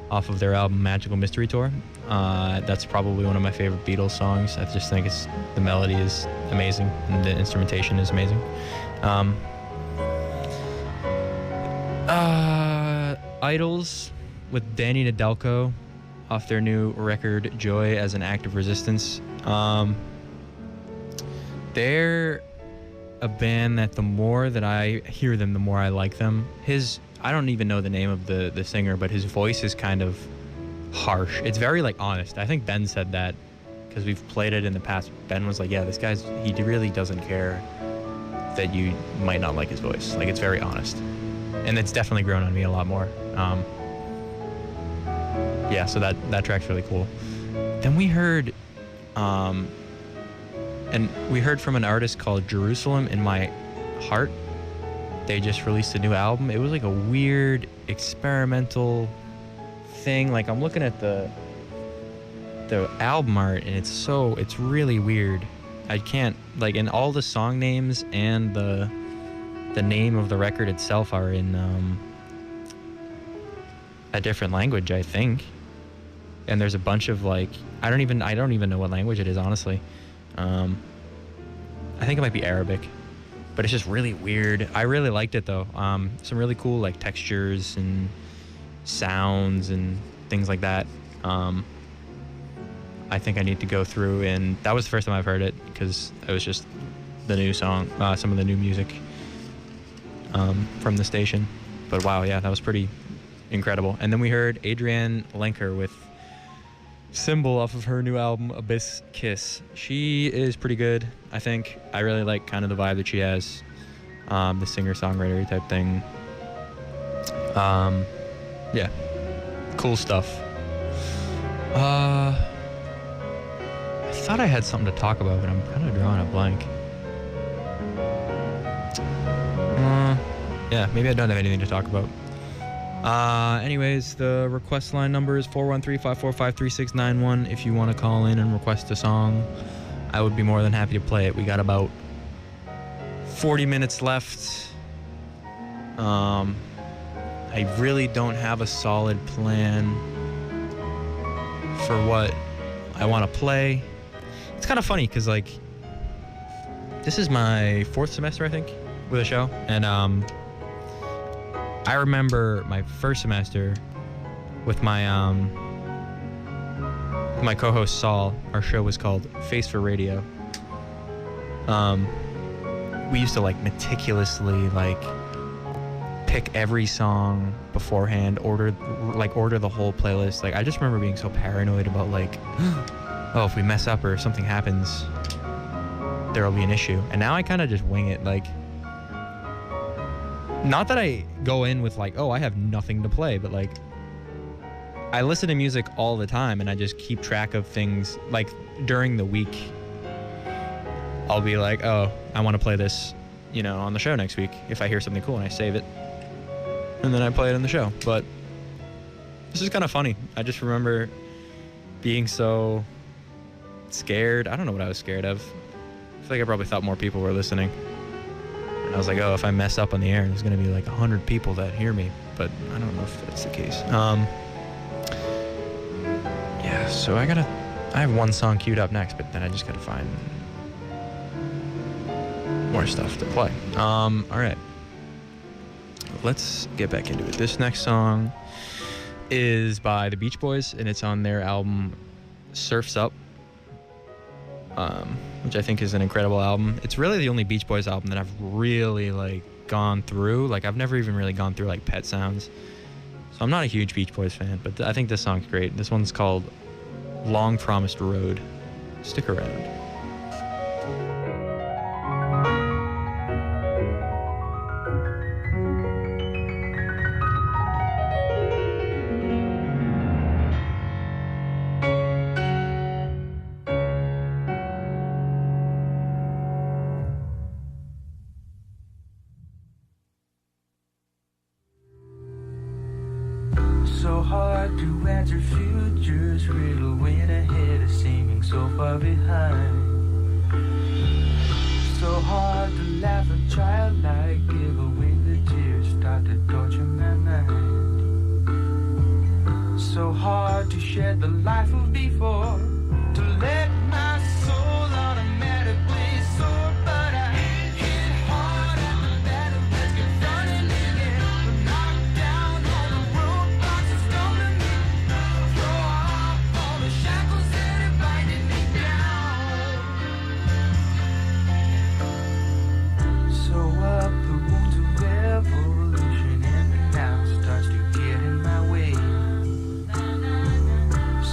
off of their album Magical Mystery Tour. That's probably one of my favorite Beatles songs. I just think the melody is amazing and the instrumentation is amazing. Idols with Danny Nadelko, off their new record Joy as an Act of Resistance. They're a band that the more that I hear them, the more I like them. I don't even know the name of the singer, but his voice is kind of harsh. It's very like honest. I think Ben said that, because we've played it in the past. Ben was like, yeah, this guy's, he really doesn't care that you might not like his voice. Like, it's very honest. And it's definitely grown on me a lot more. Yeah, so that track's really cool. Then we heard, from an artist called Jerusalem in My Heart. They just released a new album. It was like a weird experimental thing. Like, I'm looking at the album art, and it's really weird. I can't, like, and all the song names and the name of the record itself are in a different language, I think. And there's a bunch of, like, I don't even know what language it is, honestly. I think it might be Arabic, but it's just really weird. I really liked it, though. Some really cool, like, textures and sounds and things like that. I think I need to go through, and that was the first time I've heard it, because I was just the new song, some of the new music from the station. But wow, yeah, that was pretty incredible. And then we heard Adrienne Lenker with Symbol off of her new album, Abyss Kiss. She is pretty good, I think. I really like kind of the vibe that she has, the singer-songwriter type thing. Yeah, cool stuff. I thought I had something to talk about, but I'm kind of drawing a blank. Yeah, maybe I don't have anything to talk about. Anyways, the request line number is 413-545-3691. If you want to call in and request a song, I would be more than happy to play it. We got about 40 minutes left. I really don't have a solid plan for what I want to play. It's kind of funny because, like, this is my 4th semester, I think, with a show. And I remember my first semester with my co-host Saul. Our show was called Face for Radio. We used to like meticulously like pick every song beforehand, order the whole playlist. Like I just remember being so paranoid about like, oh, if we mess up or if something happens, there'll be an issue. And now I kind of just wing it. Like, not that I go in with like, oh, I have nothing to play, but like I listen to music all the time and I just keep track of things. Like during the week, I'll be like, oh, I want to play this, you know, on the show next week if I hear something cool, and I save it and then I play it on the show. But this is kind of funny. I just remember being so scared. I don't know what I was scared of. I feel like I probably thought more people were listening. And I was like, oh, if I mess up on the air, there's going to be like 100 people that hear me. But I don't know if that's the case. Yeah, so I have one song queued up next, but then I just got to find more stuff to play. All right. Let's get back into it. This next song is by the Beach Boys, and it's on their album Surf's Up, which I think is an incredible album. It's really the only Beach Boys album that I've really like gone through. Like I've never even really gone through like Pet Sounds. So I'm not a huge Beach Boys fan, but I think this song's great. This one's called Long Promised Road. Stick around. So hard to answer futures riddle when ahead is seeming so far behind. So hard to laugh a childlike giggle when the tears start to torture my mind. So hard to shed the life of before, to let my soul automatically soar, but I hit hard at the battle that's confronting me again. But knocked down all the roadblocks that stumbling me, throw off all the shackles that are binding me down. Sew up the wounds of revolution, and the now starts to get in my way.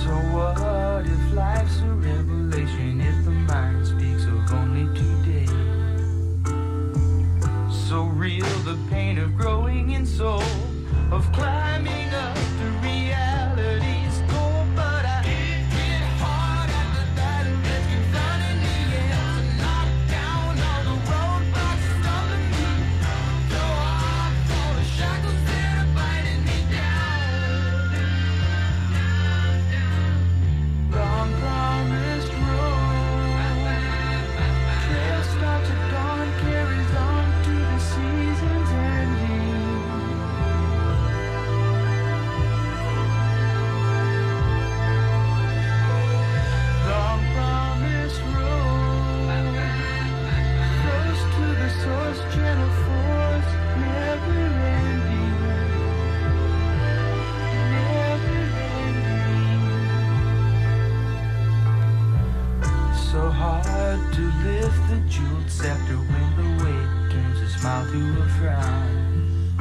So what if life's a rebel? a jeweled scepter when the weight turns a smile to a frown.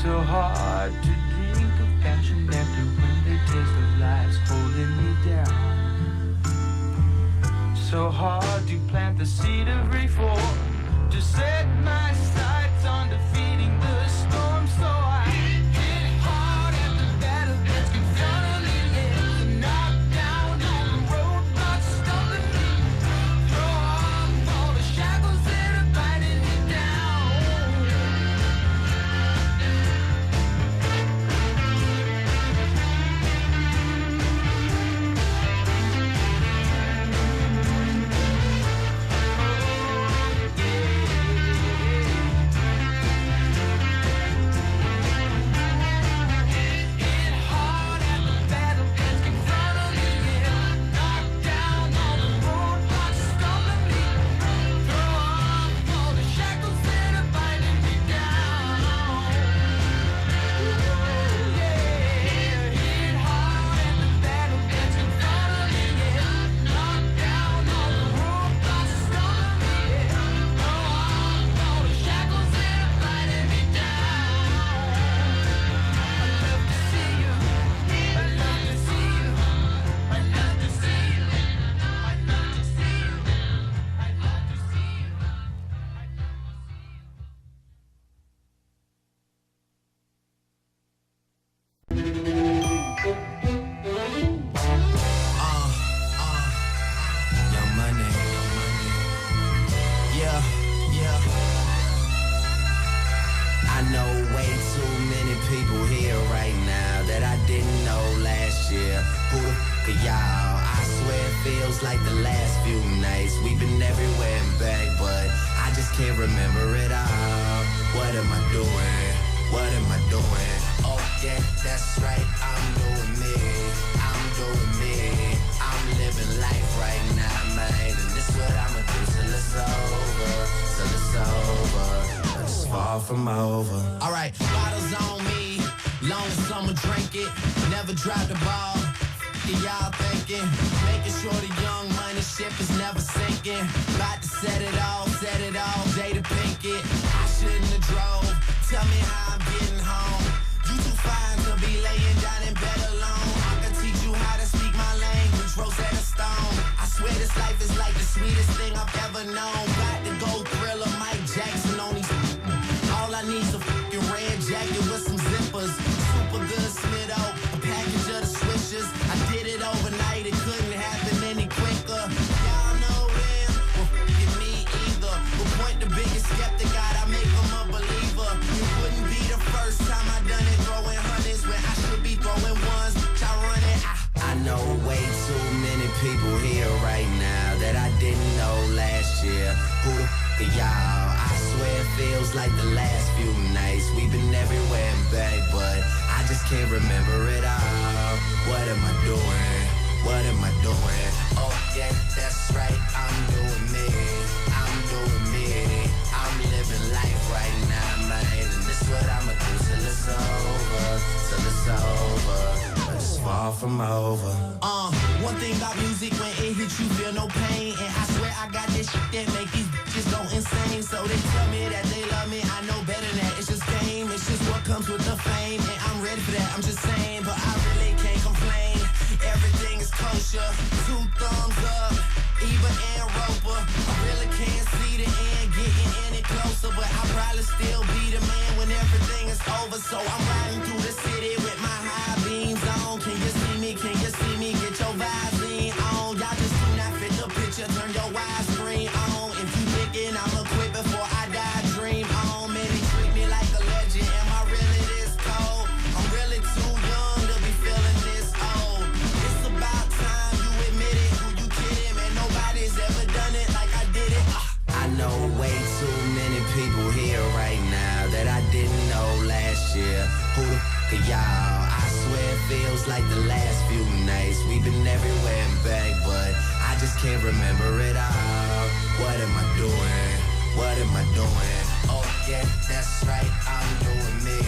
So hard to drink of passion nectar when the taste of life's holding me down. So hard to plant the seed of reform, to set my sights on defeating the storm. So I hit hard at the battle that's confronting me, yeah. Knock down all the roadblocks stumbling me, throw off all the shackles that are binding me down. One thing about music, when it hits you feel no pain. And I swear I got this shit that make these bitches go insane. So they tell me that they love me, I know better than that. It's just game, it's just what comes with the fame. And I'm ready for that, I'm just saying, but I really can't complain. Everything is kosher, 2 thumbs up, Eva and Roper. I really can't see the end, getting any closer, but I'll probably still be the man when everything is over. So I'm riding through the city with my high beams on. Can you see me? Can you see me? Get your Vaseline on. Y'all just do not fit the picture, turn your widescreen on. If you thinking I'ma quit before I die, dream on. Man, they treat me like a legend. Am I really this cold? I'm really too young to be feeling this old. It's about time you admit it. Who you kidding? Man, nobody's ever done it like I did it. I know way too many people here right now that I didn't know last year. Who the f*** are y'all? I swear it feels like the last few nights. We've been everywhere and back, but I just can't remember it all. What am I doing? What am I doing? Oh yeah, that's right, I'm doing me.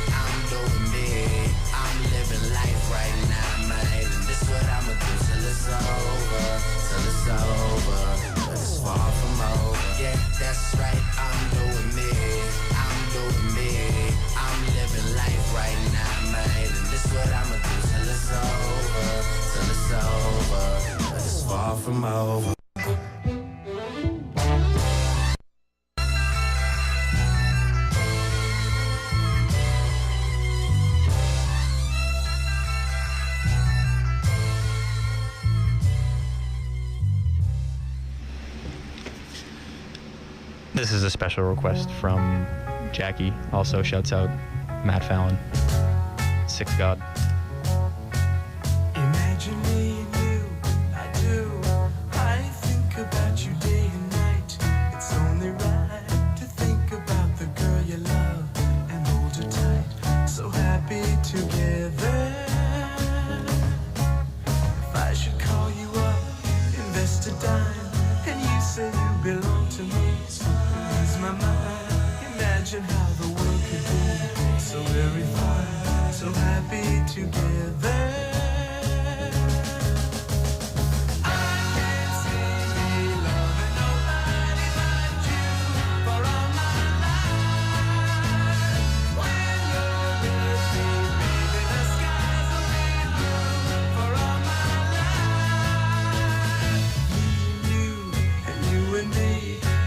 I'm doing me. I'm living life right now, man. And this what I'ma do till it's over. Till it's over. But it's far from over. This is a special request from Jackie. Also shouts out Matt Fallon. Six God. Imagine me and you, I do. I think about you day and night. It's only right to think about the girl you love and hold her tight. So happy together. If I should call you up, invest a dime, and you say you belong to me, ease my mind. Imagine how the world could be so very fine, so happy together.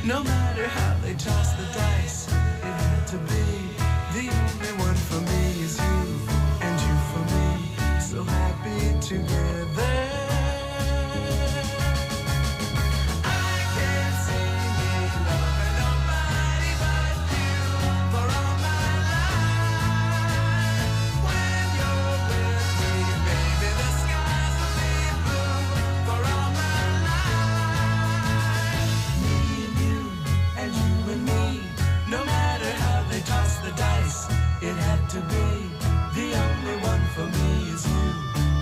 No matter how they toss the dice, it had to be. The only one for me is you, and you for me. So happy together. I can't see me loving nobody but you for all my life. When you're with me, baby, the skies will be blue for all my life. And you and me, no matter how they toss the dice, it had to be. The only one for me is you,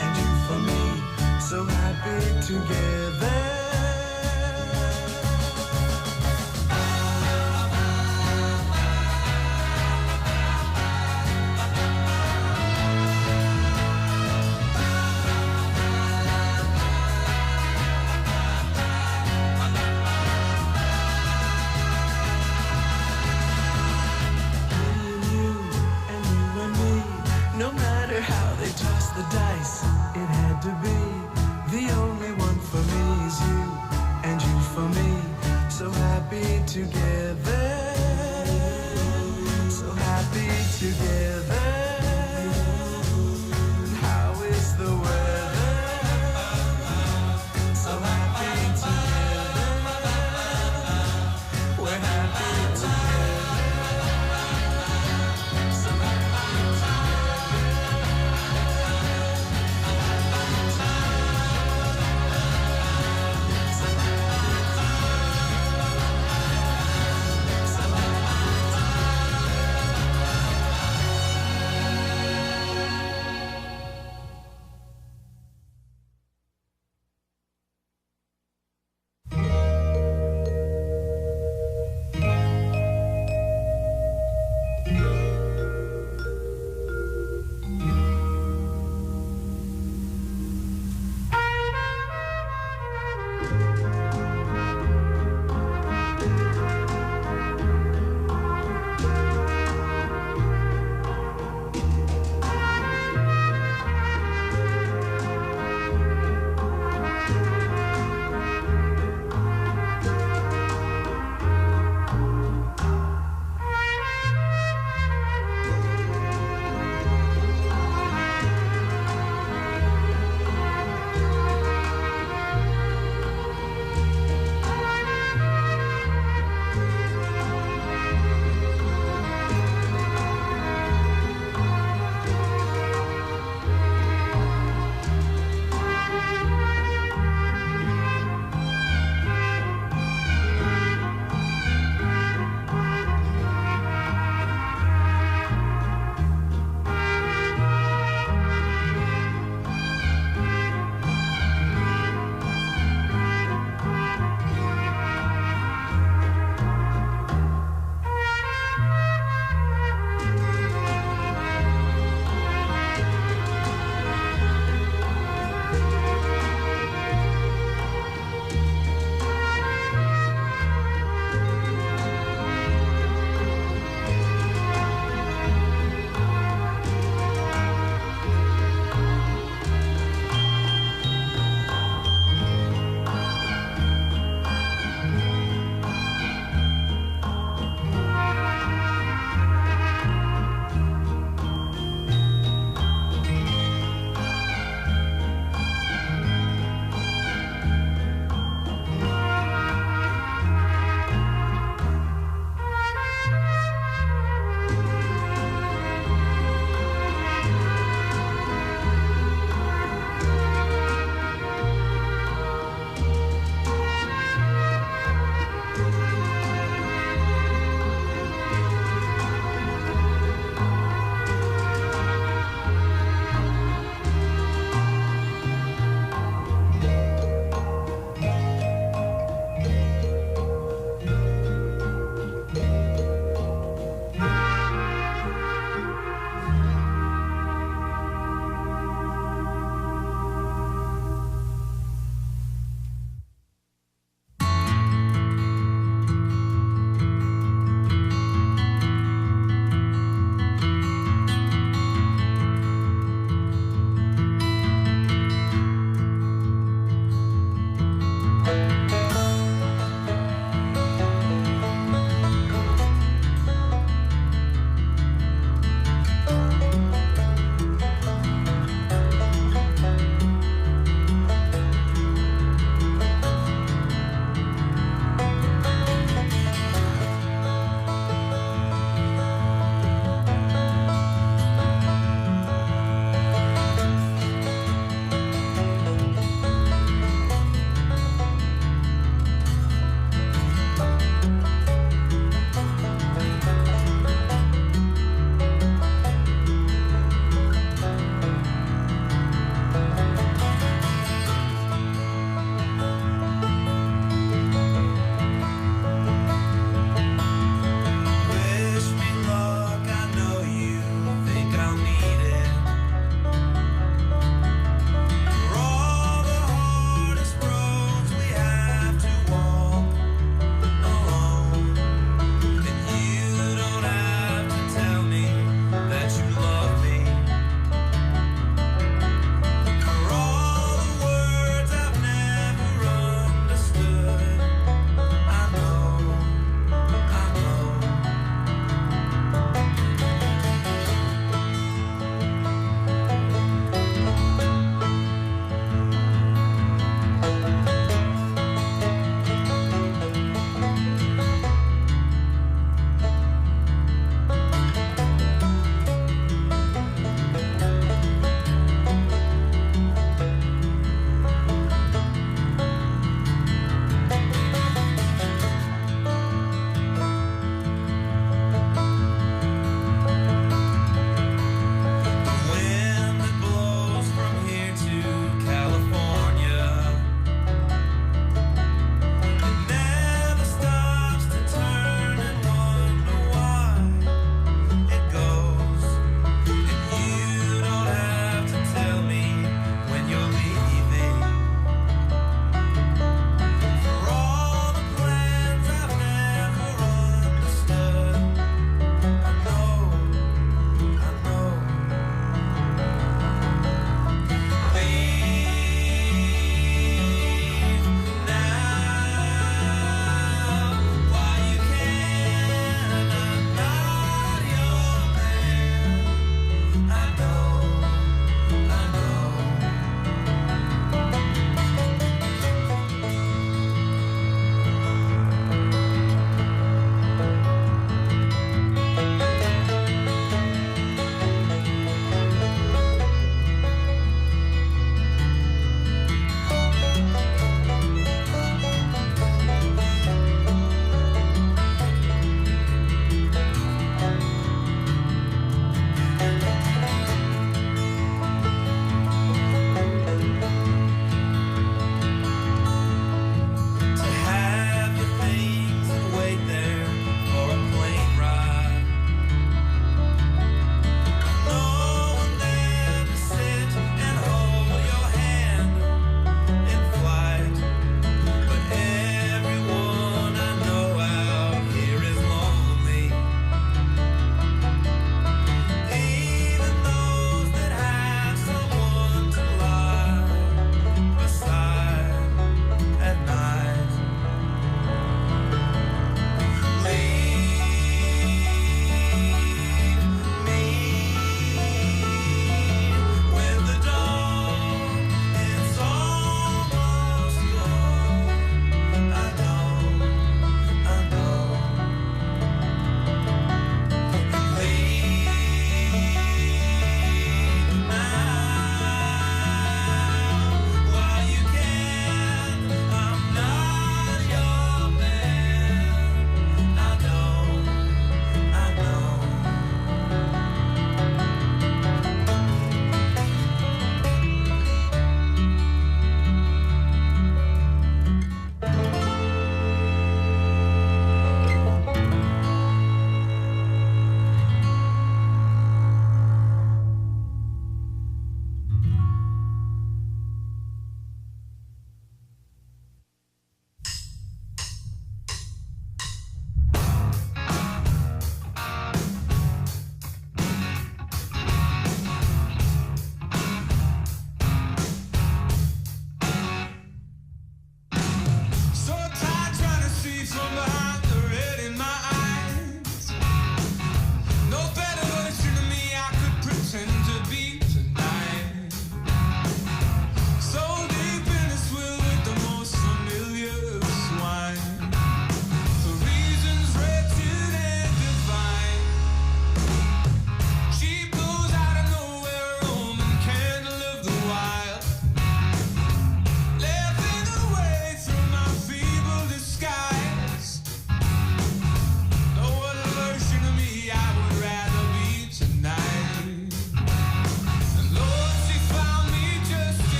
and you for me, so happy together. No matter how they toss the dice, it had to be. The only one for me is you, and you for me, so happy together. So happy together. How is the weather? So happy together. We're happy together. So happy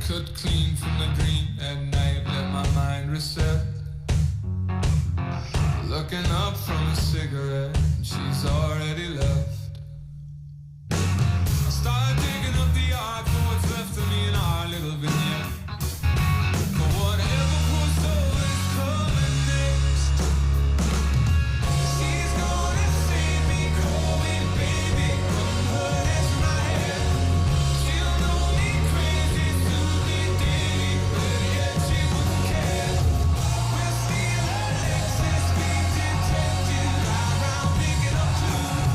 cut clean from the dream at night, let my mind reset. Looking up from a cigarette, she's already left. I started digging up the art for what's left of me in our little vignette. For whatever was always coming next. She's gonna save me, call me baby, from her head to my head. She'll know me crazy, soon be dating, but yet she wouldn't care. We'll steal her Lexus, be detective, ride around picking up clues.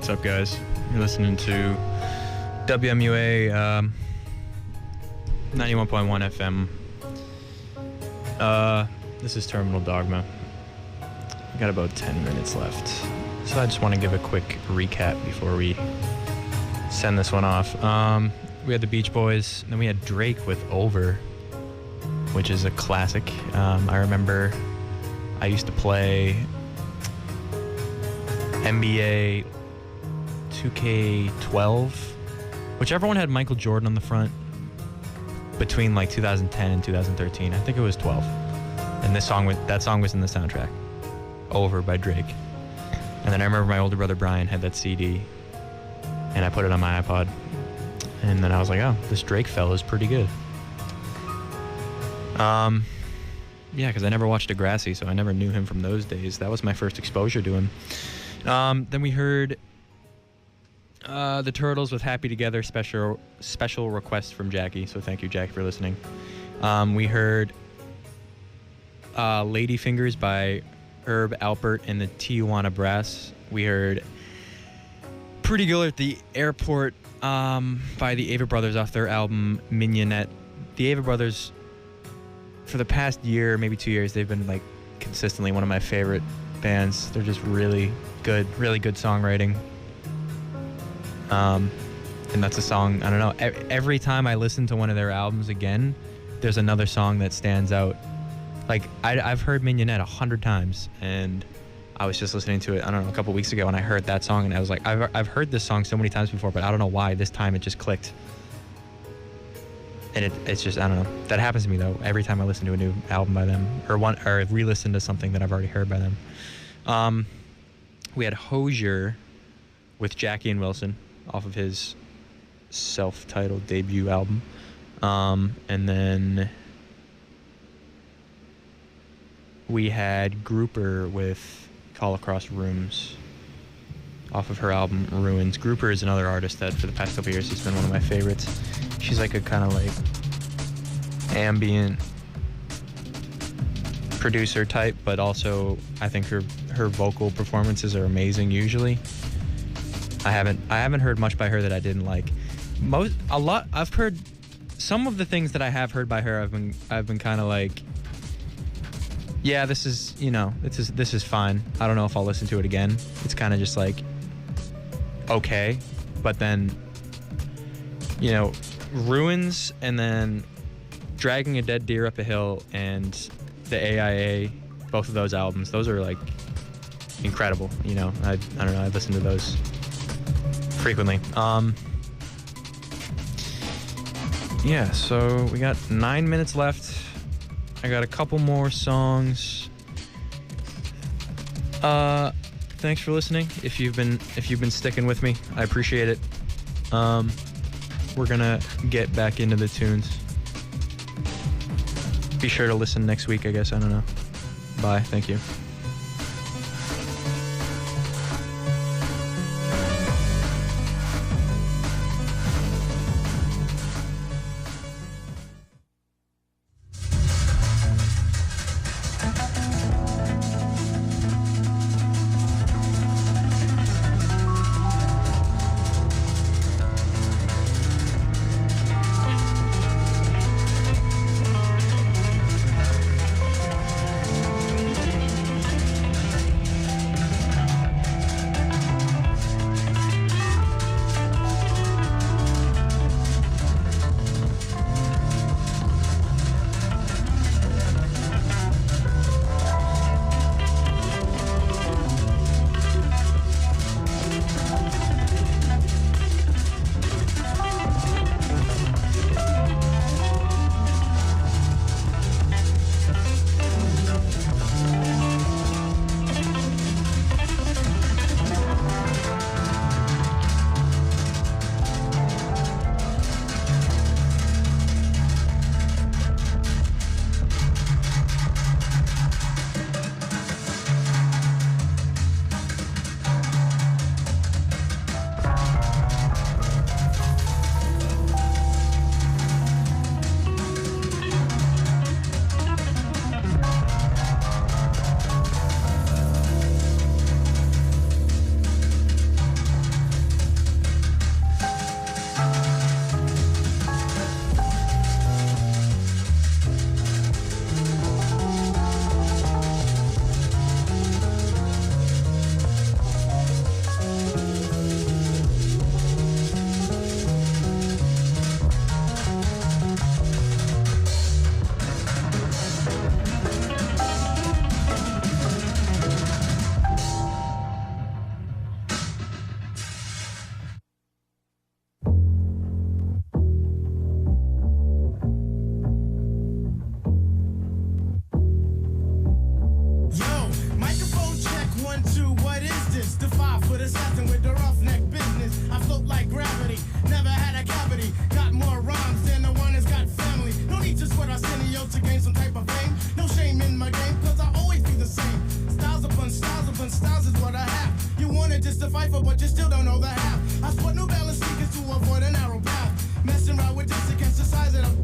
What's up, guys? You're listening to WMUA 91.1 FM. This is Terminal Dogma. We got about 10 minutes left. So I just want to give a quick recap before we send this one off. We had the Beach Boys, then we had Drake with Over, which is a classic. I remember I used to play NBA 2K12, whichever one had Michael Jordan on the front, between like 2010 and 2013. I think it was 12. And that song was in the soundtrack. Over by Drake. And then I remember my older brother Brian had that CD, and I put it on my iPod. And then I was like, oh, this Drake fella is pretty good. Yeah, because I never watched Degrassi, so I never knew him from those days. That was my first exposure to him. Then we heard the Turtles with Happy Together, special request from Jackie, so thank you, Jackie, for listening. We heard Ladyfingers by Herb Alpert and the Tijuana Brass. We heard Pretty Girl at the Airport by the Ava Brothers off their album Mignonette. The Ava Brothers, for the past year, maybe 2 years, they've been like consistently one of my favorite bands. They're just really good songwriting. And that's a song, I don't know, every time I listen to one of their albums again, there's another song that stands out. Like, I've heard Mignonette 100 times, and I was just listening to it, I don't know, a couple weeks ago, and I heard that song, and I was like, I've heard this song so many times before, but I don't know why this time it just clicked. And it's just, I don't know. That happens to me, though, every time I listen to a new album by them, or re-listen to something that I've already heard by them. We had Hozier with Jackie and Wilson off of his self-titled debut album. And then we had Grouper with Call Across Rooms off of her album Ruins. Grouper is another artist that for the past couple years has been one of my favorites. She's like a kind of like ambient producer type, but also I think her vocal performances are amazing usually. I haven't heard much by her that I didn't like. I've heard some of the things that I have heard by her. I've been kind of like, yeah, this is fine. I don't know if I'll listen to it again. It's kind of just like okay, but then Ruins and then Dragging a Dead Deer Up a Hill and the AIA, both of those albums, those are like incredible. I don't know, I listen to those frequently. Yeah, so we got 9 minutes left. I got a couple more songs. Thanks for listening. If you've been sticking with me, I appreciate it. We're gonna get back into the tunes. Be sure to listen next week, I guess. I don't know. Bye. Thank you. 5-foot assassin with the roughneck business. I float like gravity, never had a cavity. Got more rhymes than the one that's got family. No need to sweat Arsenio to gain some type of fame. No shame in my game, cause I always be the same. Styles upon styles is what I have. You wanted just to fight for, but you still don't know the half. I sport New Balance sneakers to avoid a narrow path. Messing around with this against the size of them.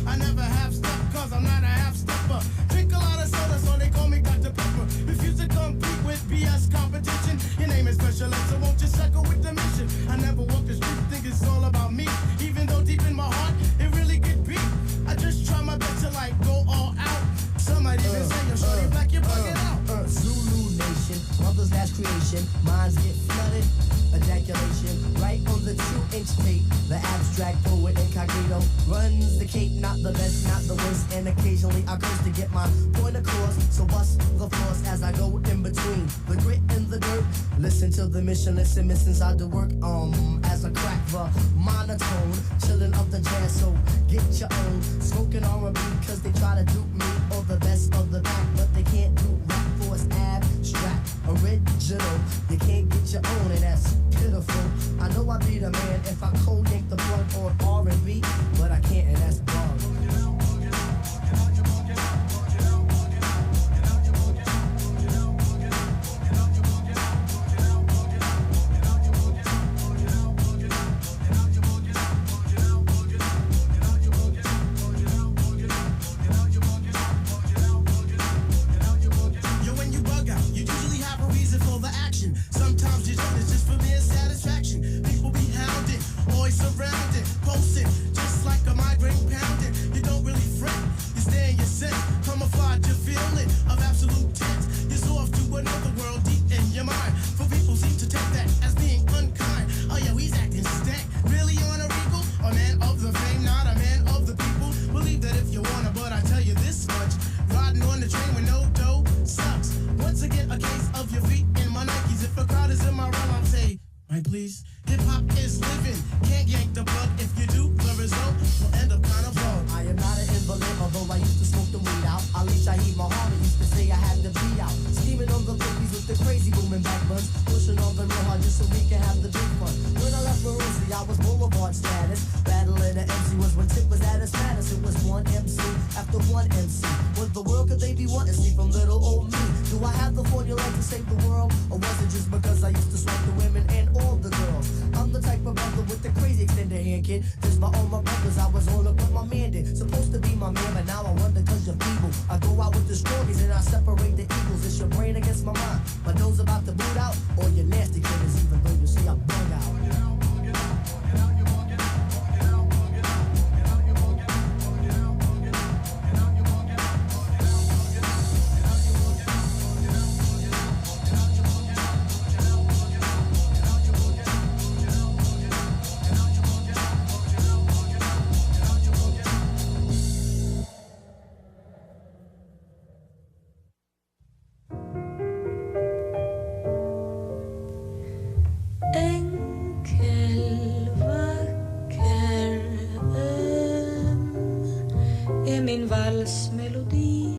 I never half step, cause I'm not a half stepper. Drink a lot of soda, so they call me Dr. Pepper. Refuse to compete with BS competition. Your name is special, so won't you suckle with the mission? I never walk the street, think it's all about me. Even though deep in my heart, it really get beat. I just try my best to like go all out. Some might even say you're shorty black, you're bugging out. Zulu Nation, mother's last creation. Minds get flooded, ejaculation. Right on the 2-inch tape. The abstract poet incognito runs the cape, not the best, not the worst. And occasionally I curse to get my point across. So bust the floors as I go in between the grit and the dirt. Listen to the mission, listen, miss inside the work. As I crack the monotone, chillin' up the jazz, so get your own. Smoking R&B cause they try to dupe me or the best of the back, but they can't do rap for it's abstract, original. You can't get your own, and that's pitiful. I know I'd be the man if I cold-yank the blunt on R&B, but I can't, and that's bug. Sometimes you don't, it's just for mere satisfaction. People be hounded, always surrounded, posted, just like a migraine pounding. You don't really fret, you stay in your sense. Camouflage, you feel it, of absolute tense. You're so off to another world deep in your mind. For people seem to take that as being unkind. Oh yeah, he's acting stank. Really on a regal? A man of the fame, not a man of the people. Believe that if you wanna, but I tell you this much. Riding on the train with no dough sucks. Once again, a case of your feet in my Nikes. If a crowd is in my realm, I'll say, right please. Hip-hop is living, can't yank the plug. If you do, the result will end up kind of wrong. I am not an invalid, although I used to smoke the weed out. Ali Shaheed Muhammad used to say I had to be out. Scheming on the babies with the crazy booming back buns. Pushing on the real hard just so we can have the big fun. When I left Marosi, I was boulevard status. Battling the MC was when Tip was at his maddest. It was one MC after one MC. What the world could they be wanting to see from little old me? Do I have the formula to save the world? Or was it just because I used to swipe the women and all the girls? I'm the type of brother with the crazy extended hand, kid. Just by all my brothers, I was all up what my man did. Supposed to be my man, but now I wonder cause you're feeble. I go out with the stories and I separate the eagles. It's your brain against my mind. My nose about to boot out, or your nasty critters, even though you see I'm bug out. Min vals med